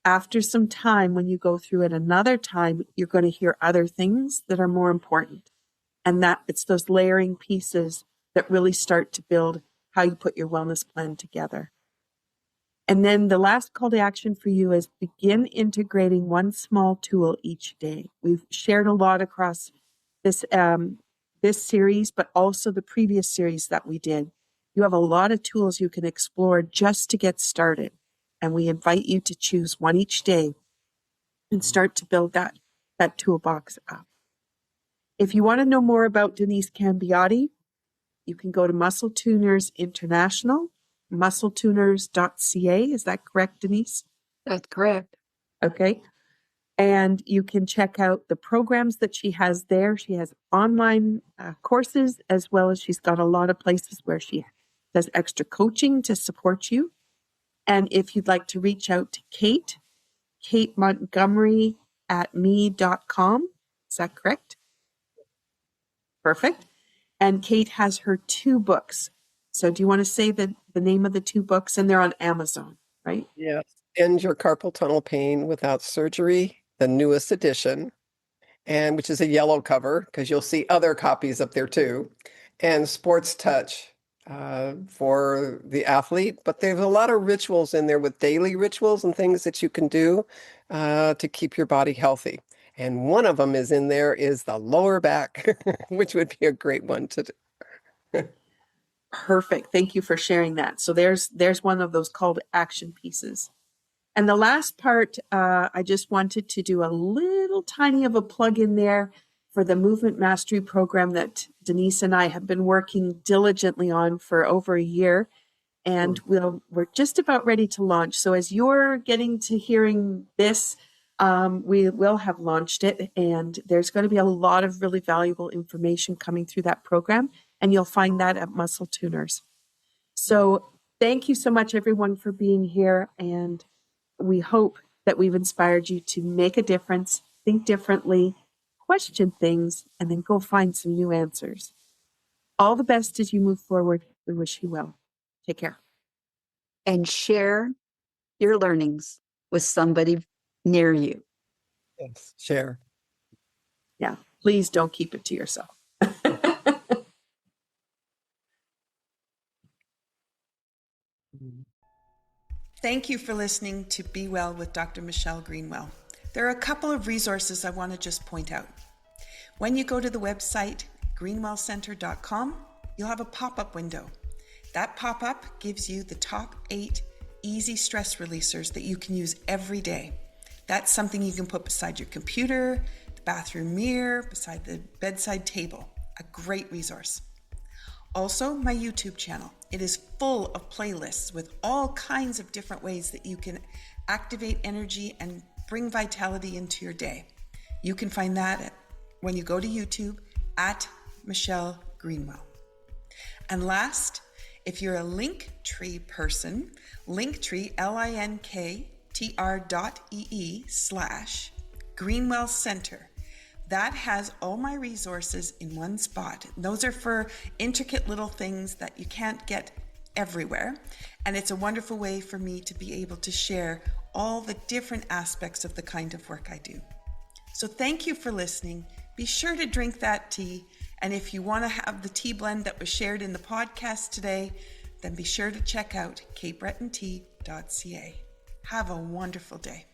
After some time, when you go through it another time, you're going to hear other things that are more important. And that it's those layering pieces that really start to build how you put your wellness plan together. And then the last call to action for you is begin integrating one small tool each day. We've shared a lot across this series, but also the previous series that we did. You have a lot of tools you can explore just to get started. And we invite you to choose one each day and start to build that toolbox up. If you want to know more about Denise Cambiotti, you can go to Muscle Tuners International, muscletuners.ca. Is that correct, Denise? That's correct. Okay. And you can check out the programs that she has there. She has online courses, as well as she's got a lot of places where she does extra coaching to support you. And if you'd like to reach out to Kate Montgomery at me.com. Is that correct? Perfect. And Kate has her 2 books. So do you want to say the name of the 2 books? And they're on Amazon, right? Yes. End Your Carpal Tunnel Pain Without Surgery, the newest edition, and which is a yellow cover, because you'll see other copies up there too, and Sports Touch for the athlete. But there's a lot of rituals in there with daily rituals and things that you can do to keep your body healthy. And one of them is in there is the lower back, which would be a great one to do. Perfect. Thank you for sharing that. So there's one of those call to action pieces. And the last part, I just wanted to do a little tiny of a plug in there for the Movement Mastery program that Denise and I have been working diligently on for over a year. And we're just about ready to launch. So as you're getting to hearing this, we will have launched it. And there's going to be a lot of really valuable information coming through that program. And you'll find that at Muscle Tuners. So thank you so much, everyone, for being here. And we hope that we've inspired you to make a difference, think differently, question things, and then go find some new answers. All the best as you move forward. We wish you well. Take care. And share your learnings with somebody near you. Yes, share. Yeah, please don't keep it to yourself. Thank you for listening to Be Well with Dr. Michelle Greenwell. There are a couple of resources I want to just point out. When you go to the website greenwellcenter.com, you'll have a pop-up window. That pop-up gives you the top 8 easy stress releasers that you can use every day. That's something you can put beside your computer, the bathroom mirror, beside the bedside table. A great resource. Also, my YouTube channel. It is full of playlists with all kinds of different ways that you can activate energy and bring vitality into your day. You can find that when you go to YouTube at Michelle Greenwell. And last, if you're a Linktree person, Linktree, linktr.ee/Greenwell Center. That has all my resources in one spot. Those are for intricate little things that you can't get everywhere. And it's a wonderful way for me to be able to share all the different aspects of the kind of work I do. So thank you for listening. Be sure to drink that tea. And if you want to have the tea blend that was shared in the podcast today, then be sure to check out katebrettontea.ca. Have a wonderful day.